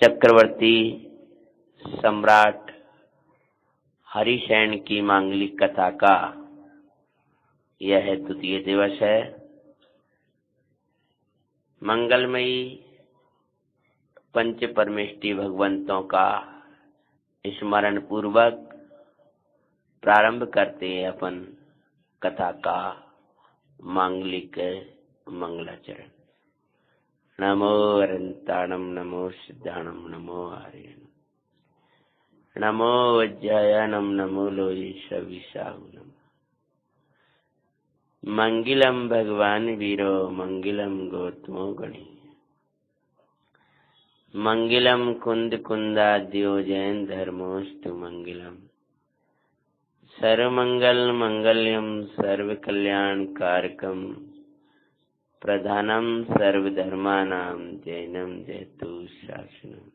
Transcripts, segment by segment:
चक्रवर्ती सम्राट हरिसेन की मांगलिक कथा का यह द्वितीय दिवस है। मंगलमयी पंच परमेष्टि भगवंतों का स्मरण पूर्वक प्रारंभ करते हैं अपन कथा का मांगलिक मंगलाचरण। नमो अरंताणम, नमो सिद्धाणम, नमो आर्यन, नमो वज्रायनम, नमो लोहिषविशाहुनम। मंगलम भगवान वीरो, मंगलम गौतमो गणी, मंगलम कुंद कुंदाद्यो जैन धर्मोस्तु मंगलम। सर्वमंगल मंगल्यम सर्व कल्याण कारकम, प्रधानम सर्वधर्मानां जैनम जयतु शासनम।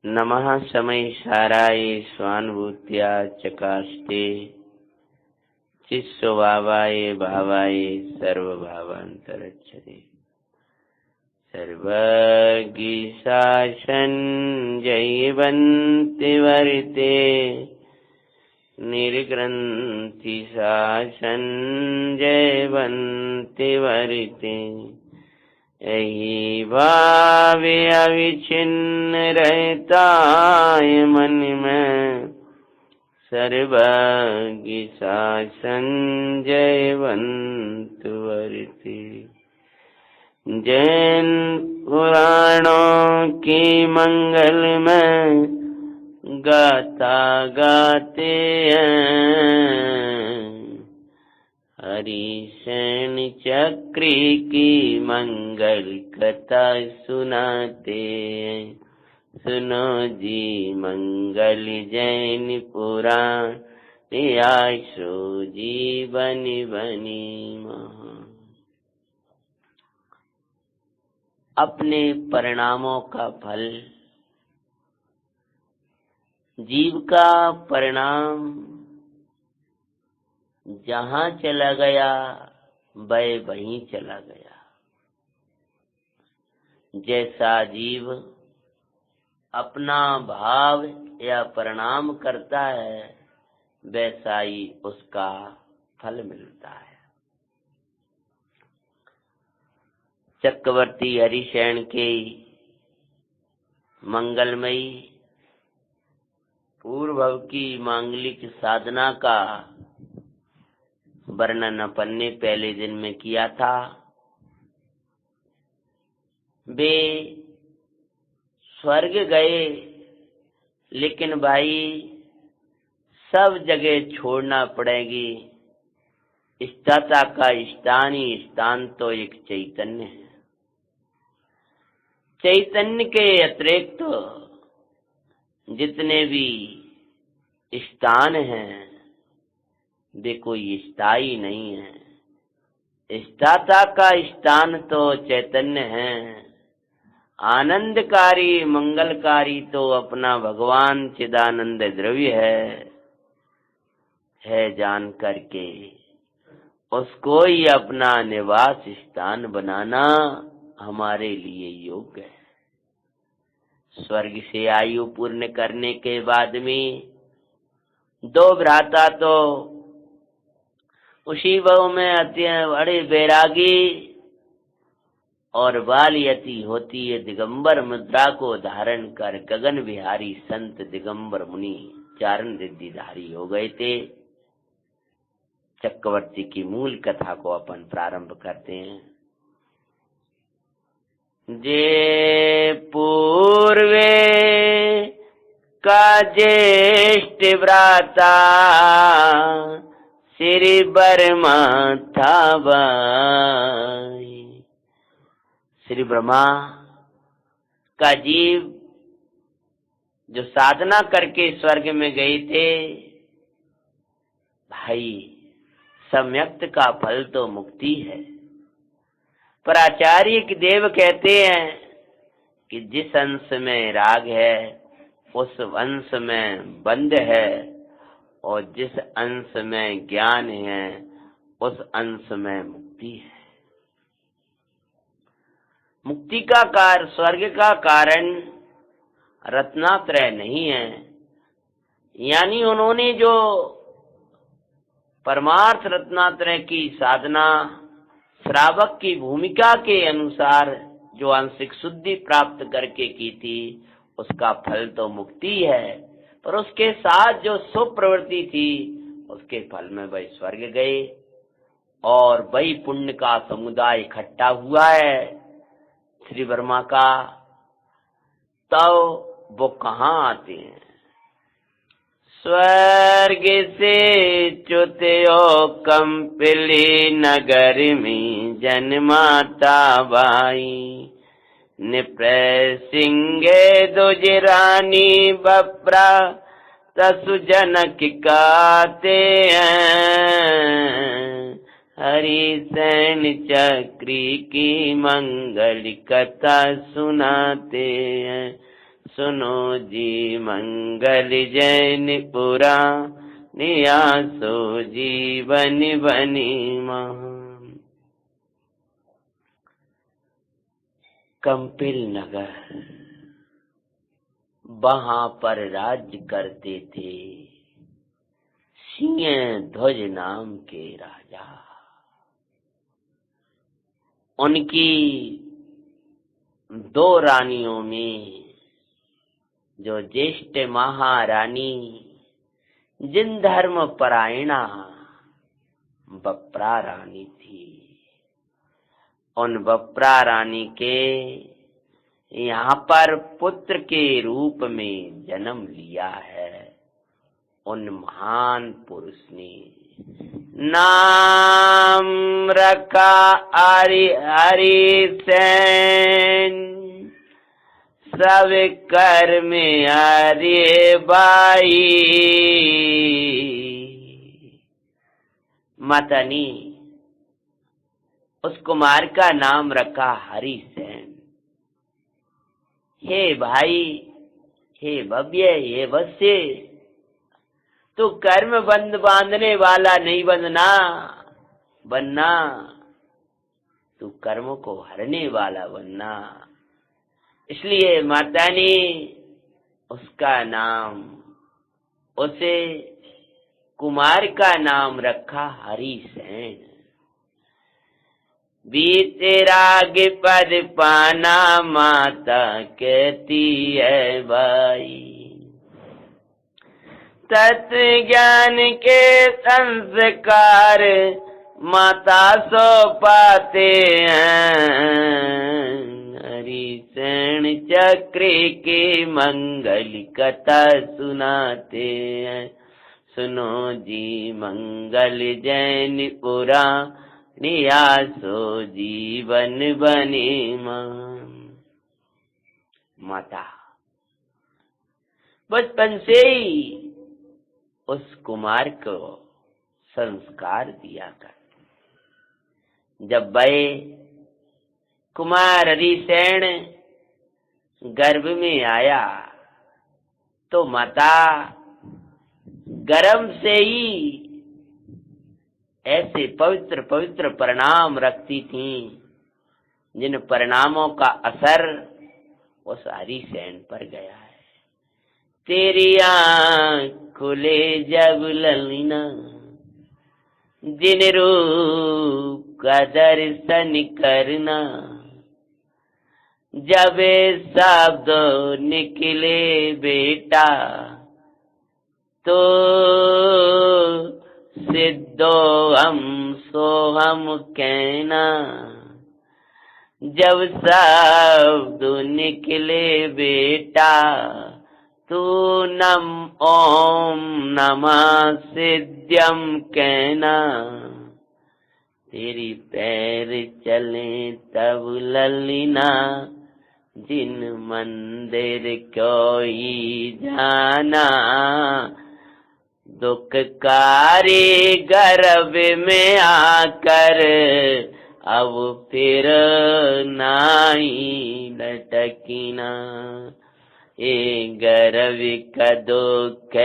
नमः समय साराय स्वानुभूत्या चकास्ते, चिस्वभावाय भावाय सर्वभावांतरच्छते। सर्वज्ञ शासन जयवन्ति वर्ते, निर्ग्रंथि शासन जयवन्ति वर्ते। यही भावे अविच्छिन्न रहता है मन में, सर्वज्ञ शासन जयवन्ति वर्ते। जैन पुराणों की मंगल में गाथा गाते हैं, हरिसेन चक्री की मंगल कथा सुनाते हैं। सुनो जी मंगल जैन पुराण, आशो जी बनी बनी महा। अपने परिणामों का फल, जीव का परिणाम जहां चला गया वह वहीं चला गया। जैसा जीव अपना भाव या परिणाम करता है, वैसा ही उसका फल मिलता है। चक्रवर्ती हरिसेन के मंगलमयी पूर्व की मांगलिक साधना का वर्णन अपन ने पहले दिन में किया था। वे स्वर्ग गए, लेकिन भाई सब जगह छोड़ना पड़ेगी। स्थाता का स्थान ही स्थान तो एक चैतन्य है। चैतन्य के अतिरिक्त जितने भी स्थान हैं वे कोई स्थायी नहीं है। स्थाता का स्थान तो चैतन्य है। आनंदकारी मंगलकारी तो अपना भगवान चिदानंद द्रव्य है जान करके उसको ही अपना निवास स्थान बनाना हमारे लिए योग्य है। स्वर्ग से आयु पूर्ण करने के बाद में दो भ्राता तो उसी भाव में अति बड़े बैरागी और बालयती होती है दिगंबर मुद्रा को धारण कर गगन विहारी संत दिगंबर मुनि चारण रिद्धिधारी हो गए थे। चक्रवर्ती की मूल कथा को अपन प्रारंभ करते हैं। जे पूर्वे का ज्येष्ठ भ्राता श्री ब्रह्मा था भाई। श्री ब्रह्मा का जीव जो साधना करके स्वर्ग में गए थे, भाई सम्यक्त का फल तो मुक्ति है। पर आचार्य के देव कहते हैं कि जिस अंश में राग है उस अंश में बंध है, और जिस अंश में ज्ञान है उस अंश में मुक्ति है। मुक्ति का स्वर्ग का कारण रत्नात्रय नहीं है। यानी उन्होंने जो परमार्थ रत्नात्रय की साधना श्रावक की भूमिका के अनुसार जो आंशिक शुद्धि प्राप्त करके की थी, उसका फल तो मुक्ति है, पर उसके साथ जो सुप्रवृत्ति थी उसके फल में वही स्वर्ग गए, और वही पुण्य का समुदाय इकट्ठा हुआ है श्री वर्मा का। तो वो कहाँ आते हैं? स्वर्ग से च्युतो कंपिली नगर में जन्माता बाई, निप्रय सिंगे दुजरानी बप्रा तसु जनक काते हैं। हरिसेन चक्री की मंगल कथा सुनाते हैं, सुनो जी मंगल जैन पुरा नियासो जीवन बनी महान। कंपिल नगर, वहां पर राज्य करते थे सिंह ध्वज नाम के राजा। उनकी दो रानियों में जो ज्येष्ठ महारानी जिन धर्म परायणा बप्रा रानी थी, उन बप्रा रानी के यहाँ पर पुत्र के रूप में जन्म लिया है उन महान पुरुष ने। नाम रखा हरिसेन, सब कर्म हरि बाई। मातानी उस कुमार का नाम रखा हरिसेन। हे भाई, हे भव्य, हे वत्स्य, तू कर्म बंध बांधने वाला नहीं बनना, तू कर्म को हरने वाला बनना। इसलिए माता ने उसका नाम, उसे कुमार का नाम रखा हरिसेन। बीते राग पद पाना माता कहती है भाई, तत्व ज्ञान के संस्कार माता सो पाते हैं। हरिसेन चक्र के मंगल कथा सुनाते हैं, सुनो जी मंगल जैन पुरा नियासो जीवन बने माता। बचपन से ही उस कुमार को संस्कार दिया कर। जब वह कुमार हरिसेन गर्भ में आया तो माता गर्भ से ही ऐसे पवित्र पवित्र परिणाम रखती थी, जिन परिणामों का असर उस हरिसेन पर गया है। तेरी आँख खुले जब ललना, जिन रूप का दर्शन करना, जब शब्द निकले बेटा तो सिद्धो हम सो हम कहना। जब शब्द निकले बेटा तू नम ओम नमः सिद्ध्यम कहना। तेरी पैर चले तब ललिना, जिन मंदिर कोई जाना। दुखकारी गर्भ में आकर अब फिर नाई लटकीना। ए गर्भ का दुख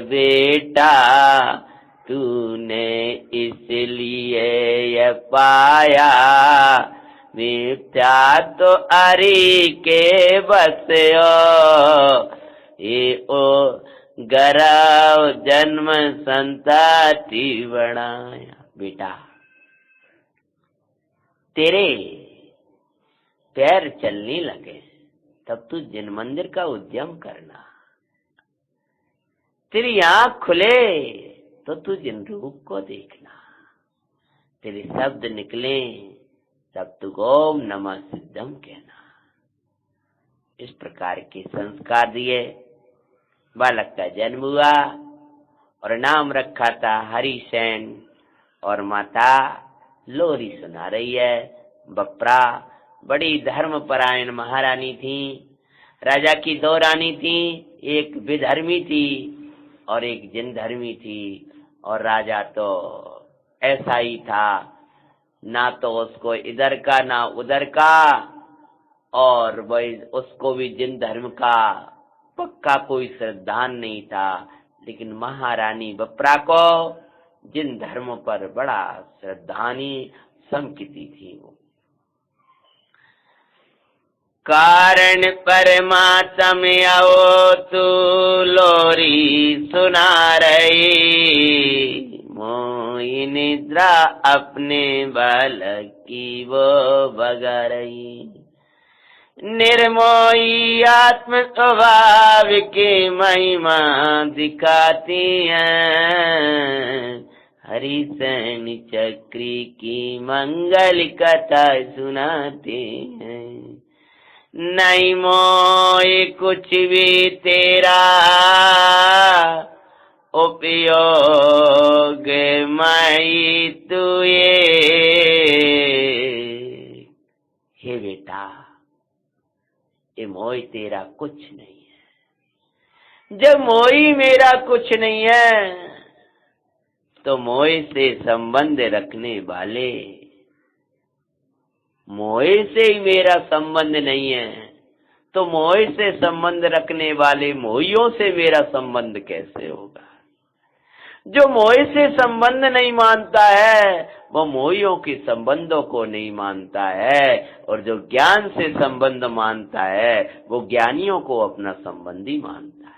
बेटा तूने इसलिए ये पाया, मिथ्या तो अरि के बस्यो, ये ओ गराव जन्म संताति बनाया। बेटा तेरे पैर चलने लगे तब तू जिन मंदिर का उद्यम करना, तेरी आंख खुले तो तू जिन रूप को देखना, तेरे शब्द निकले तब तू ओम नमः सिद्धम कहना। इस प्रकार के संस्कार दिए, बालक का जन्म हुआ और नाम रखा था हरिसेन। और माता लोरी सुना रही है। बप्रा बड़ी धर्मपरायण महारानी थी। राजा की दो रानी थी, एक विधर्मी थी और एक जिन धर्मी थी। और राजा तो ऐसा ही था, ना तो उसको इधर का ना उधर का, और वही उसको भी जिन धर्म का पक्का कोई श्रद्धान नहीं था। लेकिन महारानी बप्रा को जिन धर्म पर बड़ा श्रद्धानी समकिती थी। वो कारण परमात्म आओ तू लोरी सुना रही, मोई निद्रा अपने बालक की वो भगा रही। निर्मोही आत्म स्वभाव की महिमा दिखाती हैं, हरिसेन चक्री की मंगल कथा सुनाते हैं। नहीं मोह कुछ भी तेरा उपयोग मई तुए। हे बेटा, ये मोह तेरा कुछ नहीं है। जब मोही मेरा कुछ नहीं है तो मोह से संबंध रखने वाले, मोह से ही मेरा संबंध नहीं है तो मोह से संबंध रखने वाले मोहियों से मेरा संबंध कैसे होगा। जो मोह से संबंध नहीं मानता है वो मोहियों के संबंधों को नहीं मानता है, और जो ज्ञान से संबंध मानता है वो ज्ञानियों को अपना संबंधी मानता है।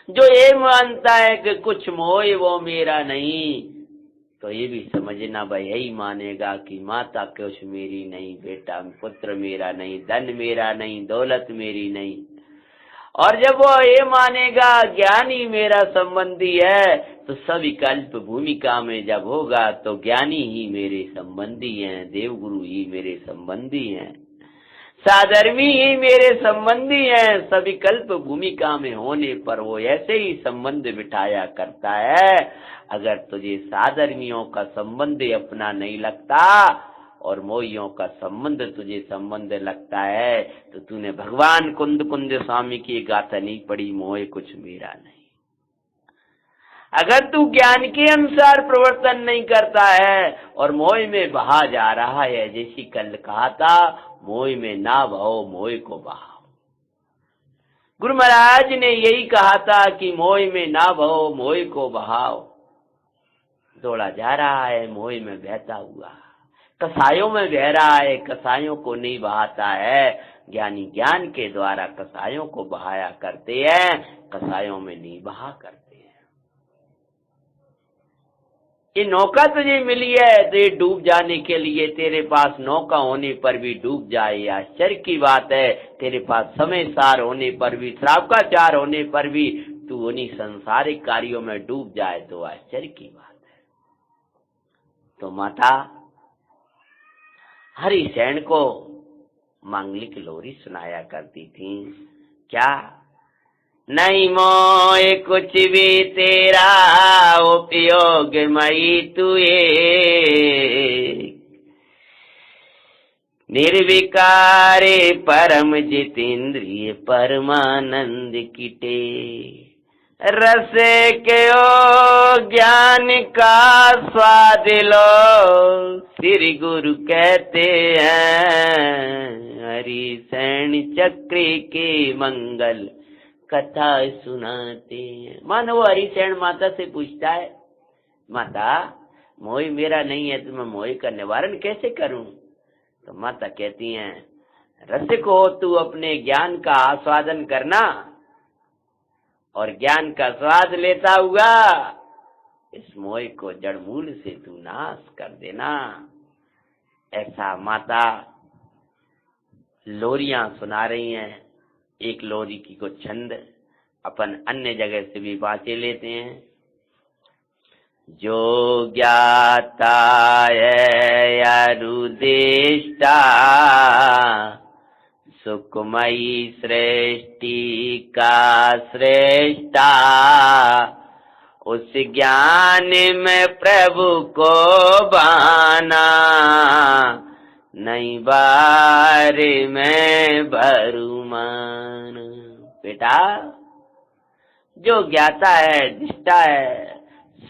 जो ये मानता है कि कुछ मोह वो मेरा नहीं, तो ये भी समझना भाई यही मानेगा कि माता कुछ मेरी नहीं, बेटा पुत्र मेरा नहीं, धन मेरा नहीं, दौलत मेरी नहीं। और जब वो ये मानेगा ज्ञानी मेरा संबंधी है, तो सविकल्प भूमिका में जब होगा तो ज्ञानी ही मेरे संबंधी हैं, देवगुरु ही मेरे संबंधी हैं, साधर्मी ही मेरे संबंधी हैं। सविकल्प भूमिका में होने पर वो ऐसे ही संबंध बिठाया करता है। अगर तुझे साधर्मियों का संबंध अपना नहीं लगता और मोहियों का संबंध तुझे संबंध लगता है, तो तूने भगवान कुंद कुंद स्वामी की गाथा नहीं पढ़ी, मोह कुछ मेरा नहीं। अगर तू ज्ञान के अनुसार प्रवर्तन नहीं करता है और मोह में बहा जा रहा है, जैसी कल कहा था, मोह में ना बहो, मोह को बहाओ। गुरु महाराज ने यही कहा था कि मोह में ना बहो, मोह को बहाओ। दौड़ा जा रहा है मोह में बहता हुआ, कसायों में बह रहा है, कसायों को नहीं बहाता है। ज्ञानी ज्ञान के द्वारा कसायों को बहाया करते हैं, कसायों में नहीं बहा करते हैं। ये नौका तुझे मिली है तो ये डूब जाने के लिए, तेरे पास नौका होने पर भी डूब जाए, आश्चर्य की बात है। तेरे पास समय सार होने पर भी, श्रावकाचार होने पर भी तू उन्हीं संसारिक कार्यों में डूब जाए तो आश्चर्य की बात है। तो माता हरिसेन को मांगलिक लोरी सुनाया करती थी। क्या नहीं मोह कुछ भी तेरा उपयोग मई तुए, निर्विकारे परम जितेंद्रिय परमानंद किटे, रस के ओ ज्ञान का स्वाद लो, श्री गुरु कहते हैं, हरिसेन चक्री के मंगल कथा सुनाते हैं। मानो वो हरिसेन माता से पूछता है, माता मोह मेरा नहीं है तो मैं मोह का निवारण कैसे करूं? तो माता कहती हैं, रसिक हो तू अपने ज्ञान का आस्वादन करना और ज्ञान का स्वाद लेता हुआ इस मोह को जड़ मूल से तू नाश कर देना। ऐसा माता लोरियां सुना रही हैं। एक लोरी की को छंद अपन अन्य जगह से भी बाँचे लेते हैं। जो ज्ञाता है अरुदेष्टा सुखमयी सृष्टि का श्रेष्ठा, उस ज्ञान में प्रभु को बाना, नहीं बार में भरू मान। बेटा जो ज्ञाता है, दृष्टा है,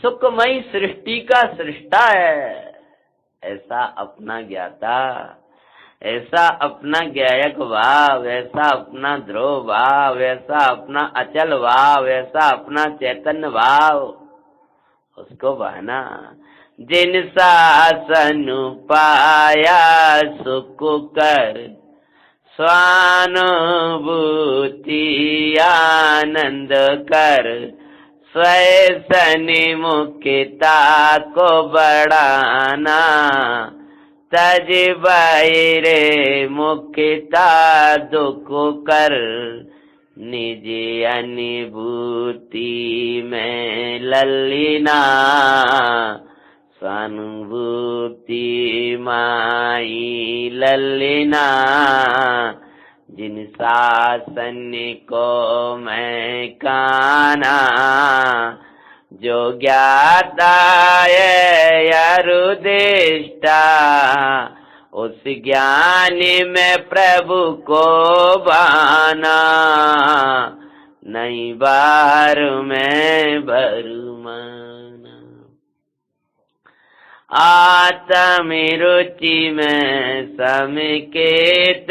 सुखमयी सृष्टि का सृष्टा है, ऐसा अपना ज्ञाता, ऐसा अपना ज्ञायक भाव, ऐसा अपना ध्रुव भाव, ऐसा अपना अचल भाव, ऐसा अपना चैतन्य भाव, उसको बहना। जिन शासन पाया सुख कर स्वानुभूति आनंद कर, स्वैसनि मुक्ता को बढ़ाना, तज बहिरे मुक्ता दुख कर, निज अनुभूति में ललीना, स्वानुभूति माई ललीना। जिन शासन को मैं काना, जो ज्ञाता है अरुदेष्टा, उस ज्ञान में प्रभु को बाना, नहीं बार में भरू माना। आत्म रुचि में समिकेत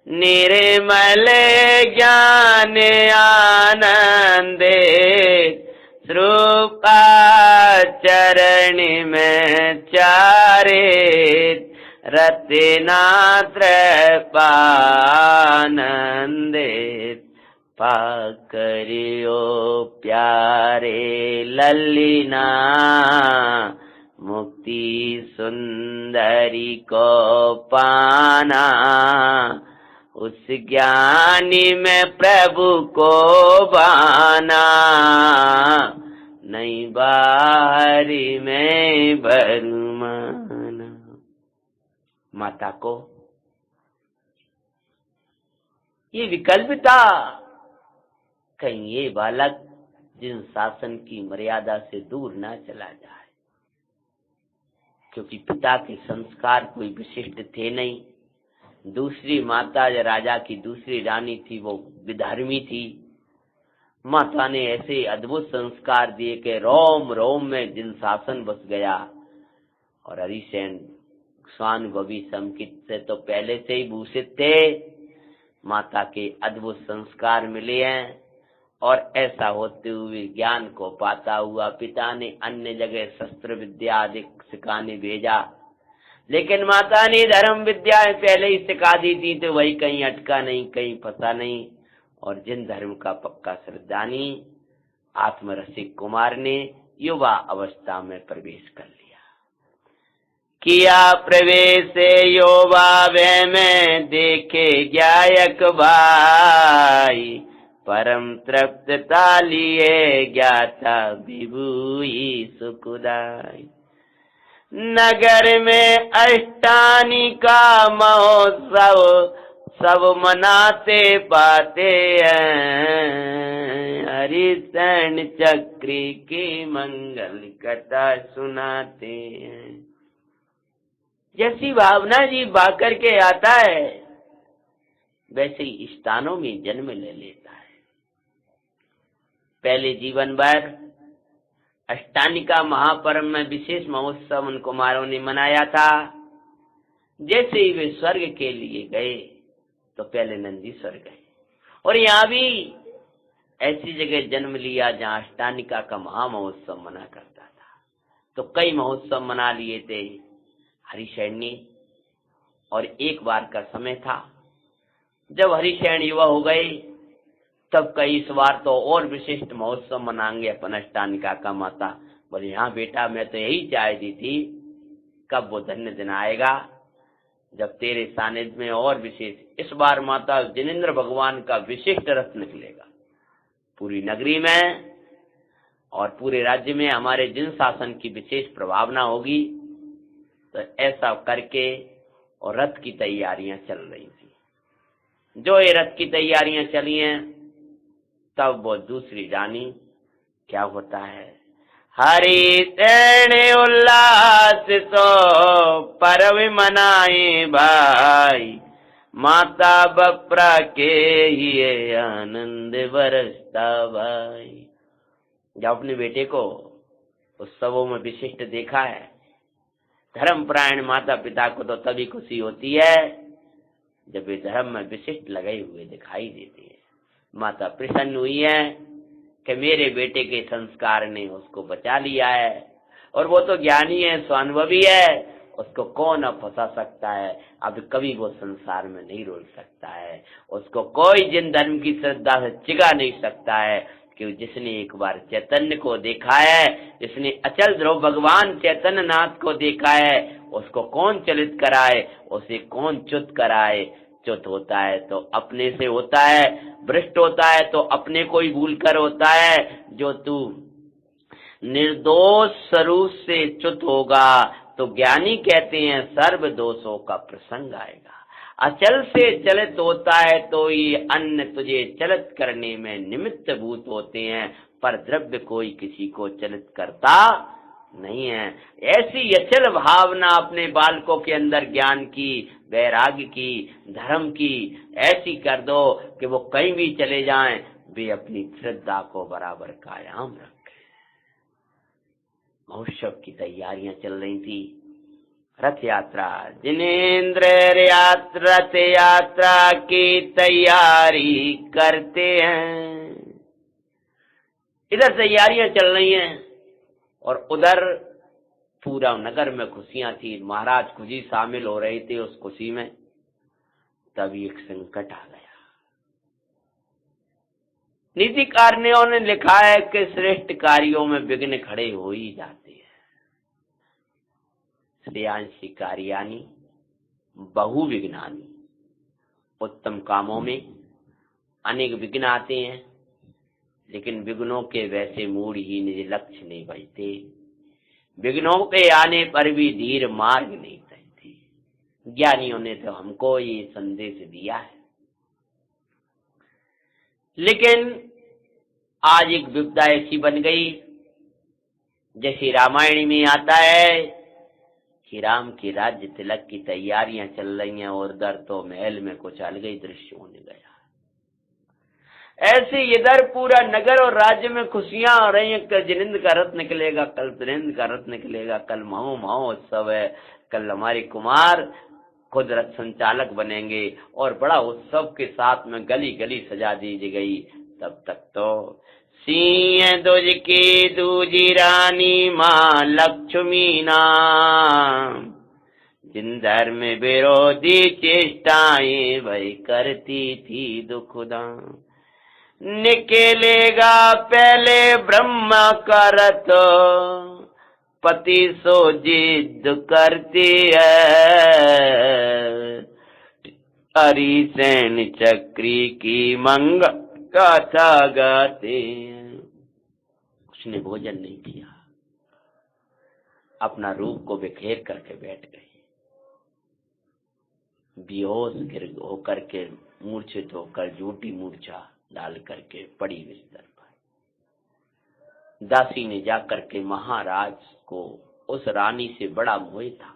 निर्मल ज्ञान आनंदे, रूपा चरण में चारे, रत्नात्र पानंदित, पाकरियो प्यारे ललीना, मुक्ति सुंदरी को पाना, उस ज्ञानी में प्रभु को बाना, नहीं बारी में भरू माना। माता को ये विकल्प था, कहीं ये बालक जिन शासन की मर्यादा से दूर न चला जाए, क्योंकि पिता के संस्कार कोई विशिष्ट थे नहीं। दूसरी माता या राजा की दूसरी रानी थी, वो विधर्मी थी। माता ने ऐसे अद्भुत संस्कार दिए कि रोम रोम में जिन शासन बस गया। और हरिसेन स्वानुभवी समकित से तो पहले से ही भूषित थे, माता के अद्भुत संस्कार मिले हैं। और ऐसा होते हुए ज्ञान को पाता हुआ पिता ने अन्य जगह शस्त्र विद्या आदि सिखाने भेजा, लेकिन माता ने धर्म विद्या पहले ही सिखा दी थी, तो वही कहीं अटका नहीं, कहीं फंसा नहीं। और जिन धर्म का पक्का श्रद्धानी आत्मरसिक कुमार ने युवा अवस्था में प्रवेश कर लिया। किया प्रवेश युवा वे में देखे ज्ञायक भाई, परम तृप्तता लिए ज्ञाता विभूई सुखदाई। नगर में अष्टानी का महोत्सव सब मनाते पाते हैं, हरिशरण चक्री की मंगल कथा सुनाते हैं। जैसी भावना जी बाकर के आता है, वैसे ही स्थानों में जन्म ले लेता है। पहले जीवन भर अष्टानिका महापर्व में विशेष महोत्सव उन कुमारों ने मनाया था। जैसे ही वे स्वर्ग के लिए गए तो पहले नंदीश्वर गए, और यहाँ भी ऐसी जगह जन्म लिया जहाँ अष्टानिका का महा महोत्सव मना करता था। तो कई महोत्सव मना लिए थे हरिशरण ने, और एक बार का समय था जब हरिशयन युवा हो गए, तब कई इस बार तो और विशिष्ट महोत्सव मनाएंगे अपन अष्टानिका का। माता बोले हाँ बेटा, मैं तो यही चाहती थी, कब वो धन्य दिन आएगा जब तेरे सानिध्य में और विशेष। इस बार माता जिनेंद्र भगवान का विशिष्ट रथ निकलेगा पूरी नगरी में और पूरे राज्य में। हमारे जिन शासन की विशेष प्रभावना होगी, तो ऐसा करके और रथ की तैयारियां चल रही थी। जो ये रथ की तैयारियां चली हैं, तब वो दूसरी जानी क्या होता है। हरि तेने उल्लास तो पर्व मनाए भाई, माता बप्रा के ही आनंद बरसता भाई। जब अपने बेटे को उत्सवों में विशिष्ट देखा है, धर्मपरायण माता पिता को तो तभी खुशी होती है जब वे धर्म में विशिष्ट लगे हुए दिखाई देते हैं। माता प्रसन्न हुई है कि मेरे बेटे के संस्कार ने उसको बचा लिया है, और वो तो ज्ञानी है, स्वानुभवी है, उसको कौन अब फंसा सकता है। अब कभी वो संसार में नहीं रोल सकता है, उसको कोई जिन धर्म की श्रद्धा से चिगा नहीं सकता है। कि जिसने एक बार चैतन्य को देखा है, जिसने अचल ध्रुव भगवान चैतन्य नाथ को देखा है, उसको कौन चलित कराए, उसे कौन च्युत कराए। च्युत होता है तो अपने से होता है, भ्रष्ट होता है तो अपने को ही भूल कर होता है। जो तू निर्दोष स्वरूप से च्युत होगा, तो ज्ञानी कहते हैं सर्व दोषों का प्रसंग आएगा। अचल से चलित होता है तो ये अन्य तुझे चलित करने में निमित्त भूत होते हैं, पर द्रव्य कोई किसी को चलित करता नहीं है। ऐसी अचल भावना अपने बालकों के अंदर ज्ञान की, वैराग्य की, धर्म की ऐसी कर दो कि वो कहीं भी चले जाएं, वे अपनी श्रद्धा को बराबर कायम रखें। महोत्सव की तैयारियां चल रही थी। रथ यात्रा, जिनेंद्र रथ यात्रा की तैयारी करते हैं। इधर तैयारियां चल रही हैं और उधर पूरा नगर में खुशियां थी। महाराज खुद ही शामिल हो रहे थे उस खुशी में। तभी एक संकट आ गया। नीतिकारियों ने लिखा है कि श्रेष्ठ कार्यों में विघ्न खड़े हो ही जाते हैं। श्रेयांसी कार्यानि बहु विघ्नानि। उत्तम कामों में अनेक विघ्न आते हैं, लेकिन विघ्नों के वैसे मूड ही निज लक्ष्य नहीं बचते। विघ्नों के आने पर भी धीर मार्ग नहीं तजते। ज्ञानियों ने तो हमको ये संदेश दिया है। लेकिन आज एक विपदा ऐसी बन गई, जैसे रामायण में आता है कि राम के राज्य तिलक की तैयारियां चल रही हैं और उधर तो महल में कुछ अलग ही दृश्य होने गया। ऐसे इधर पूरा नगर और राज्य में खुशियां आ रही हैं। कल जिनेंद्र का रथ निकलेगा, कल त्रिनेंद्र का रथ निकलेगा, कल महोत्सव है, कल हमारे कुमार खुद रथ संचालक बनेंगे और बड़ा उत्सव के साथ में गली गली सजा दी गई। तब तक तो सिंह दुज की दूजी रानी माँ लक्ष्मी नाम, जिन धर्म विरोधी चेष्टाएं वही करती थी दुखदाम। निकलेगा पहले ब्रह्मा का रथ, पति सो जिद करती है, हरिसेन चक्री की मंग गाथा गाते हैं। उसने भोजन नहीं किया, अपना रूप को बिखेर करके बैठ गई। बेहोश गिर होकर के, मूर्छित होकर झूठी मूर्छा डाल करके पड़ी बिस्तर पर। दासी ने जाकर के महाराज को, उस रानी से बड़ा मोह था।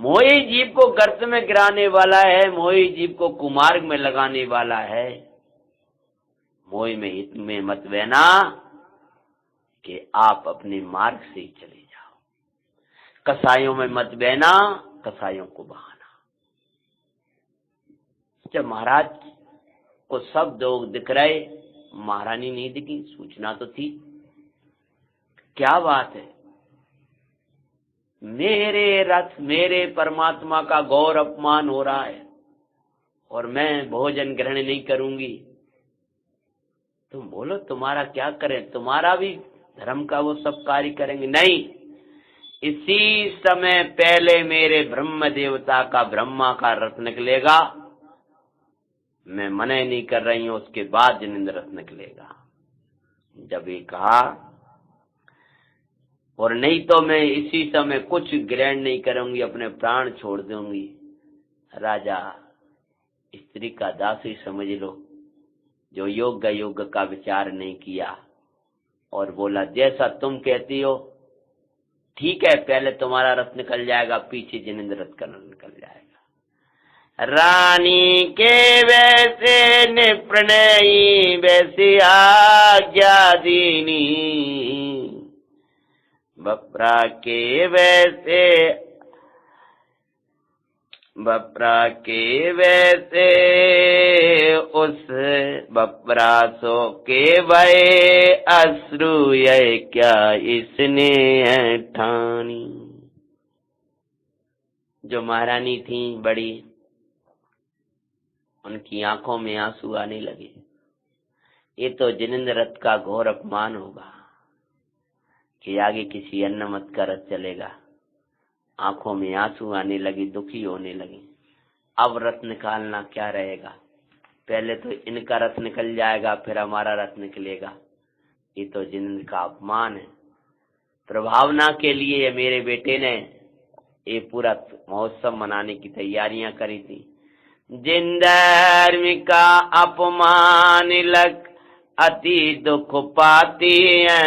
मोही जीव को गर्त में गिराने वाला है, मोही जीव को कुमार्ग में लगाने वाला है। मोह में हित में मत बहना कि आप अपने मार्ग से ही चले जाओ। कसाईयों में मत बहना, कसाईयों को बहाना। जब महाराज को सब लोग दिख रहे, महारानी नहीं दिखी। सूचना तो थी, क्या बात है, मेरे रथ, मेरे परमात्मा का गौर अपमान हो रहा है और मैं भोजन ग्रहण नहीं करूंगी। तुम बोलो तुम्हारा क्या करें, तुम्हारा भी धर्म का वो सब कार्य करेंगे? नहीं, इसी समय पहले मेरे ब्रह्म देवता का, ब्रह्मा का रथ निकलेगा। मैं मना नहीं कर रही हूं, उसके बाद जिनेंद्र रथ निकलेगा। जब ये कहा, और नहीं तो मैं इसी समय कुछ ग्रहण नहीं करूंगी, अपने प्राण छोड़ दूंगी। राजा स्त्री का दास ही समझ लो, जो योग का विचार नहीं किया और बोला जैसा तुम कहती हो ठीक है, पहले तुम्हारा रथ निकल जाएगा, पीछे जिनेंद्र रथ का निकल जाएगा। रानी के वैसे ने प्रणयी वैसे आज्ञा दीनी, बपरा के वैसे उस बपरा सो के भय अश्रु, ये क्या इसने है ठानी। जो महारानी थी बड़ी, उनकी आंखों में आंसू आने लगे। ये तो जिनेंद्र रथ का घोर अपमान होगा कि आगे किसी अन्य मत का रथ चलेगा। आंखों में आंसू आने लगे, दुखी होने लगी। अब रथ निकालना क्या रहेगा? पहले तो इनका रथ निकल जाएगा, फिर हमारा रथ निकलेगा। ये तो जिनेंद्र का अपमान है। प्रभावना के लिए मेरे बेटे ने ये पूरा महोत्सव मनाने की तैयारियां करी थी। जिनेंद्र का अपमान लग अति दुख पाती है,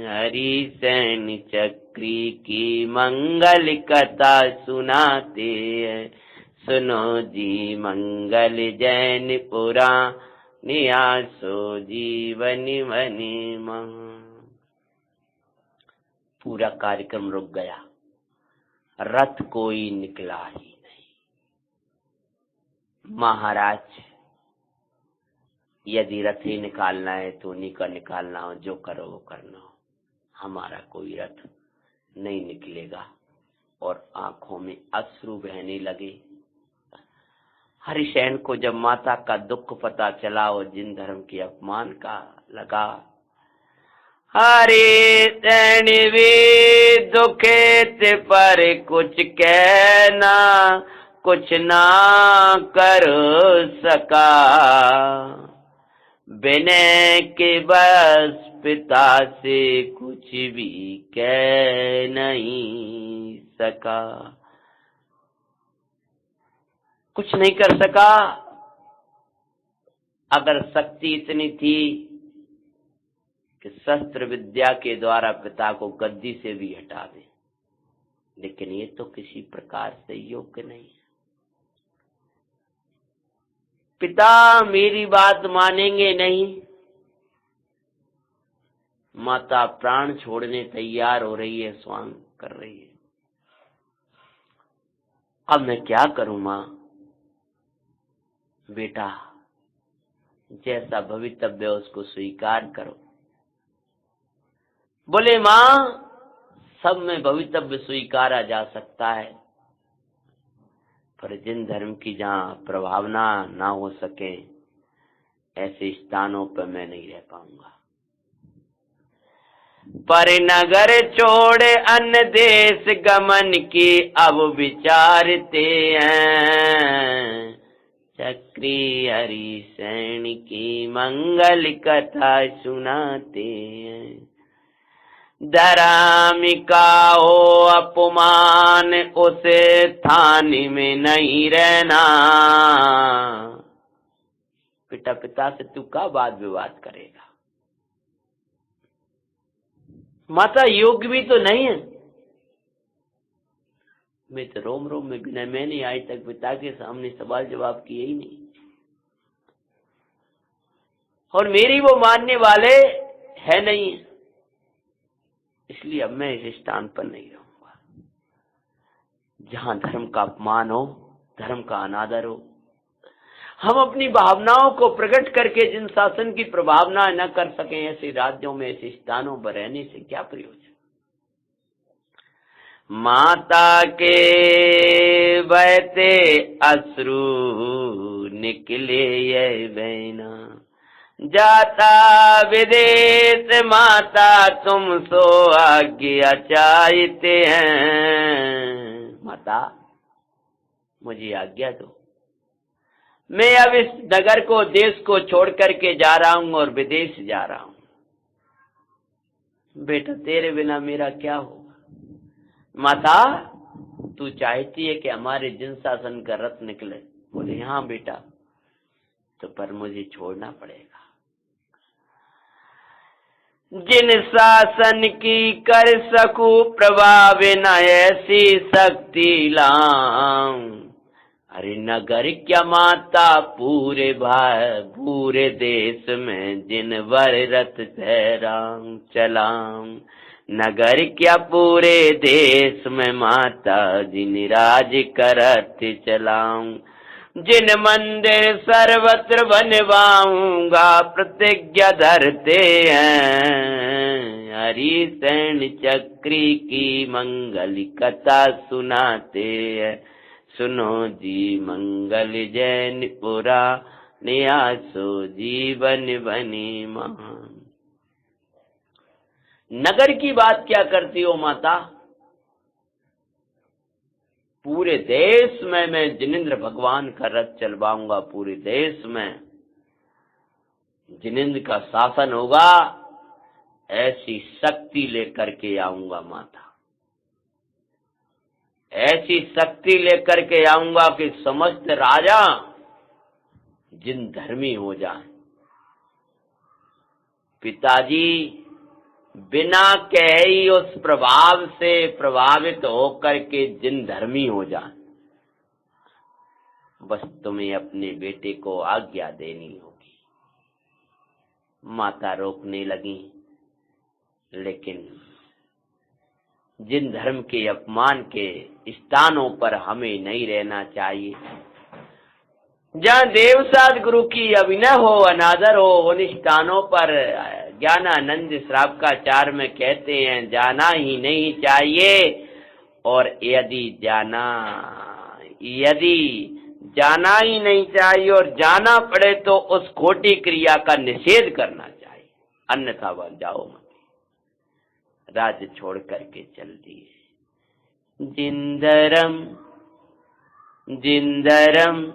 हरि सैन चक्री की मंगल कथा सुनाते हैं। सुनो जी मंगल जैन पुराण आसो जीवन मनि महा। पूरा कार्यक्रम रुक गया, रथ कोई निकला ही नहीं। महाराज, यदि रथ ही निकालना है तो उन्हीं का निकालना हो, जो करो वो करना हो, हमारा कोई रथ नहीं निकलेगा। और आंखों में अश्रु बहने लगे। हरिसेन को जब माता का दुख पता चला और जिन धर्म के अपमान का लगा, हरिसेन भी दुखे पर कुछ कहना, कुछ ना कर सका। विनय के बस पिता से कुछ भी कह नहीं सका, कुछ नहीं कर सका। अगर शक्ति इतनी थी कि शस्त्र विद्या के द्वारा पिता को गद्दी से भी हटा दे, लेकिन ये तो किसी प्रकार से योग्य नहीं है। पिता मेरी बात मानेंगे नहीं। माता प्राण छोड़ने तैयार हो रही है, स्वांग कर रही है। अब मैं क्या करूं मां? बेटा, जैसा भवितव्य उसको स्वीकार करो। बोले मां, सब में भवितव्य स्वीकारा जा सकता है, पर जिन धर्म की जहां प्रभावना ना हो सके, ऐसे स्थानों पर मैं नहीं रह पाऊंगा। पर नगर छोड़े अन्य देश गमन की अब विचारते हैं, चक्री हरिसेन की मंगल कथा सुनाते हैं। धरामिका हो अपमान, उसे थाने में नहीं रहना। पिता से तू का वाद विवाद करेगा? माता योग्य भी तो नहीं है। मैं तो रोम रोम में बिना, मैंने आज तक पिता के सामने सवाल जवाब किए ही नहीं, और मेरी वो मानने वाले है नहीं, इसलिए अब मैं इस स्थान पर नहीं रहूंगा जहां धर्म का अपमान हो, धर्म का अनादर हो। हम अपनी भावनाओं को प्रकट करके जिन शासन की प्रभावना न कर सकें, ऐसे राज्यों में, ऐसे स्थानों पर रहने से क्या प्रयोजन? माता के बहते अश्रु निकले ये बहना, जाता विदेश माता तुम सो आज्ञा चाहते हैं। माता मुझे आज्ञा दो, मैं अब इस नगर को देश को छोड़ करके जा रहा हूं और विदेश जा रहा हूं। बेटा तेरे बिना मेरा क्या होगा? माता तू चाहती है कि हमारे जिन शासन का रथ निकले। बोले हाँ बेटा, तो पर मुझे छोड़ना पड़ेगा। जिन शासन की कर सकूं प्रभाव न ऐसी शक्ति लाऊं। अरे नगर क्या माता पूरे देश में जिन वर रथ ठहराऊं चलाऊं। नगर क्या पूरे देश में माता जिन राज करत चलाऊं। जिन मंदिर सर्वत्र बनवाऊंगा प्रतिज्ञा धरते हैं। हरिसेन चक्री की मंगल कथा सुनाते हैं। सुनो जी मंगल जैनपुरा नियासो जीवन बनी महान। नगर की बात क्या करती हो माता? पूरे देश में मैं जिनेंद्र भगवान का रथ चलवाऊंगा। पूरे देश में जिनेंद्र का शासन होगा, ऐसी शक्ति लेकर के आऊंगा माता। ऐसी शक्ति लेकर के आऊंगा कि समस्त राजा जिन धर्मी हो जाए। पिताजी बिना कहे ही उस प्रभाव से प्रभावित होकर के जिन धर्मी हो जाए। बस तुम्हें अपने बेटे को आज्ञा देनी होगी। माता रोकने लगी, लेकिन जिन धर्म के अपमान के स्थानों पर हमें नहीं रहना चाहिए। जहाँ देवसाद गुरु की अभिनय हो, अनादर हो, उन स्थानों पर ज्ञानानंद श्रावकाचार्य में कहते हैं जाना ही नहीं चाहिए। और यदि जाना ही नहीं चाहिए और जाना पड़े तो उस खोटी क्रिया का निषेध करना चाहिए, अन्यथा वह जाओ मत। राज्य छोड़ करके चल दिए। जिंदरम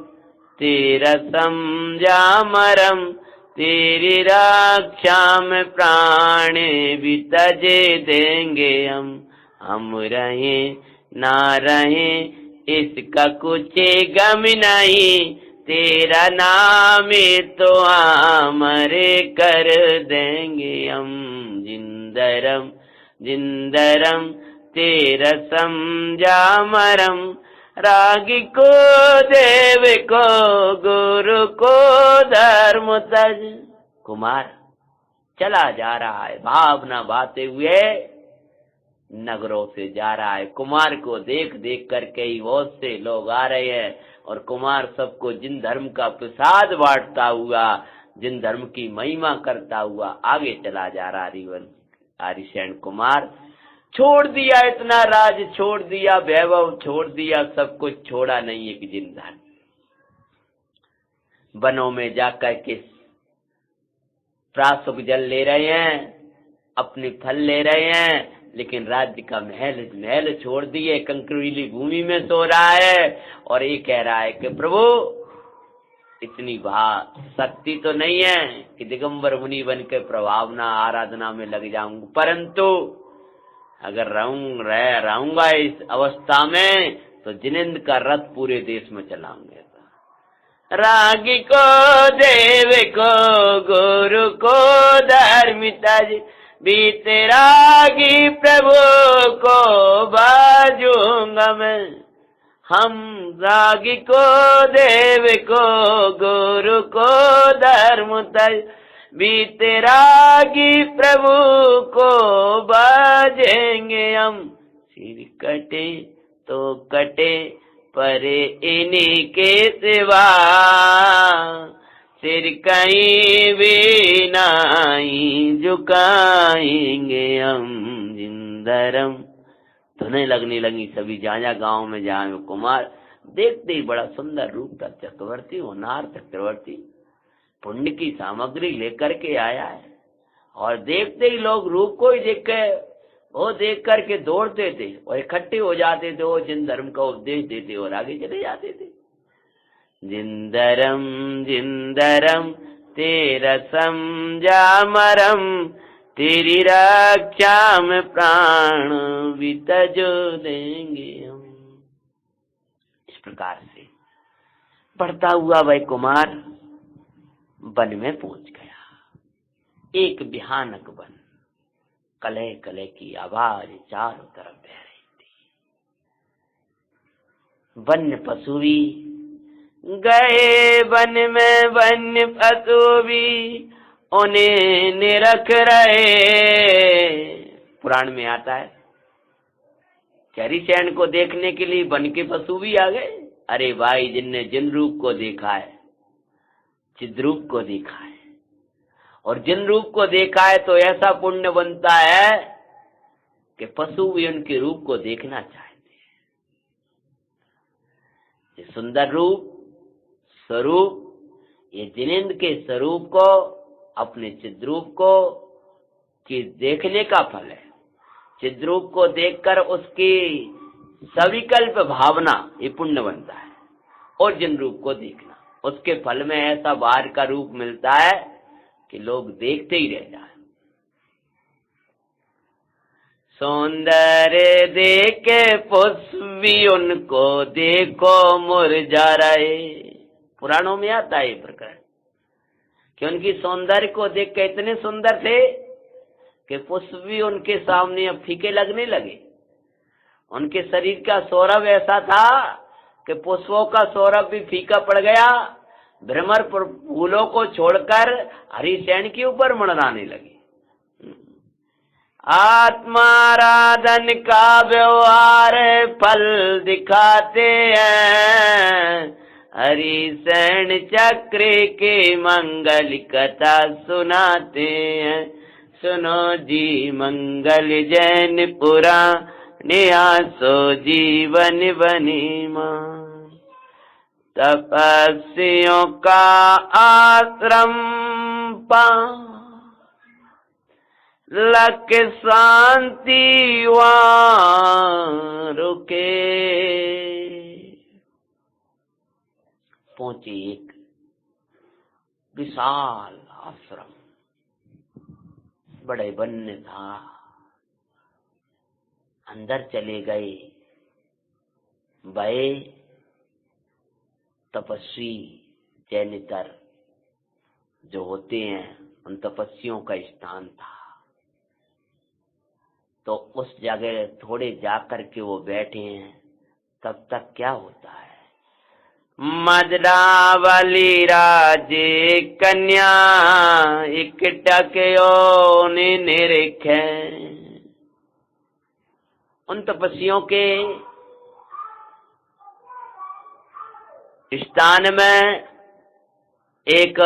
तेरा समझामरम, तेरी रक्षा में प्राण भी तजे देंगे हम रहे ना रहे इसका कुछ गम नहीं। तेरा नाम तो हमारे कर देंगे हम। जिंदरम तेरा समझामरम, रागी को देव को गुरु को धर्म तज। कुमार चला जा रहा है भावना बाते हुए, नगरों से जा रहा है। कुमार को देख देख करके ही बहुत से लोग आ रहे हैं और कुमार सबको जिन धर्म का प्रसाद बांटता हुआ, जिन धर्म की महिमा करता हुआ आगे चला जा रहा। हरिसेन कुमार छोड़ दिया, इतना राज छोड़ दिया, वैभव छोड़ दिया, सब कुछ छोड़ा नहीं है कि जिन धर्म। वनों में जाकर के प्रासुक जल ले रहे हैं, अपने फल ले रहे हैं, लेकिन राज्य का महल छोड़ दिए, कंकरीली भूमि में सो रहा है और ये कह रहा है कि प्रभु इतनी शक्ति तो नहीं है कि दिगंबर मुनि बन के प्रभावना आराधना में लग जाऊंगा, परंतु अगर रहूंगा इस अवस्था में तो जिनेंद्र का रथ पूरे देश में चलाऊंगे। रागी को देव को गुरु को धर्मिता बीते रागी प्रभु को बाजूंगा मैं। हम रागी को देव को गुरु को धर्म तज बीते रागी प्रभु को बाजेंगे हम। सिर कटे तो कटे पर इन्हीं के सिवा, सिर कहीं भी नहीं झुकाएंगे हम। जिंदरम धुनें लगने लगी सभी जहाँ गांव में जहाँ कुमार देखते ही बड़ा सुंदर रूप था चक्रवर्ती, होनार चक्रवर्ती पुण्य की सामग्री लेकर के आया है। और देखते ही लोग रूप को ही देख के वो देख करके दौड़ते थे और इकट्ठे हो जाते थे, वो जिन धर्म का उपदेश देते और आगे चले जाते थे। जिंदरम जिंदरम तेरा समझा मरम, तेरी रक्षा में प्राण भी तजो देंगे हम। इस प्रकार से बढ़ता हुआ वह कुमार वन में पहुंच गया। एक भयानक वन, कलह कलह की आवाज चारों तरफ बह रही थी। वन्य पशु भी गए वन में, वन्य पशु भी उन्हें निरख रहे। पुराण में आता है हरिसेन को देखने के लिए वन के पशु भी आ गए। अरे भाई, जिनने जिन रूप को देखा है, चिद्रूप को देखा है और जिन रूप को देखा है, तो ऐसा पुण्य बनता है कि पशु भी उनके रूप को देखना चाहते हैं। ये सुंदर रूप स्वरूप, ये जिनेंद्र के स्वरूप को, अपने चिद्रूप को कि देखने का फल है। चिद्रूप को देखकर उसकी सविकल्प भावना ये पुण्य बनता है। और जिन रूप को देखना, उसके फल में ऐसा बाहर का रूप मिलता है कि लोग देखते ही रह जाए। सौंदर्य देखे पुष्प भी उनको देखो मुरझा रहे। पुराणों में आता है ये प्रकरण कि उनकी सौंदर्य को देख के इतने सुंदर थे कि पुष्प भी उनके सामने अब फीके लगने लगे। उनके शरीर का सौरभ ऐसा था कि पुष्पों का सौरभ भी फीका पड़ गया। भ्रमर फूलों को छोड़कर हरिसेन के ऊपर मंडराने लगे। आत्माराधन का व्यवहार फल दिखाते हैं, हरिसेन चक्र के मंगल कथा सुनाते हैं। सुनो जी मंगल जैन पुराण आसो जीवन बनीमा। तपस्वियों का आश्रम पा लक शांति वहाँ रुके। पहुंचे एक विशाल आश्रम, बड़े वन्य था। अंदर चले गए। भय तपस्वी जैनितर जो होते हैं, उन तपस्वियों का स्थान था। तो उस जगह थोड़े जाकर के वो बैठे हैं। तब तक क्या होता है, मदनावली राजे कन्या इकटक्यो निरीखे। उन तपस्वियों के स्थान में एक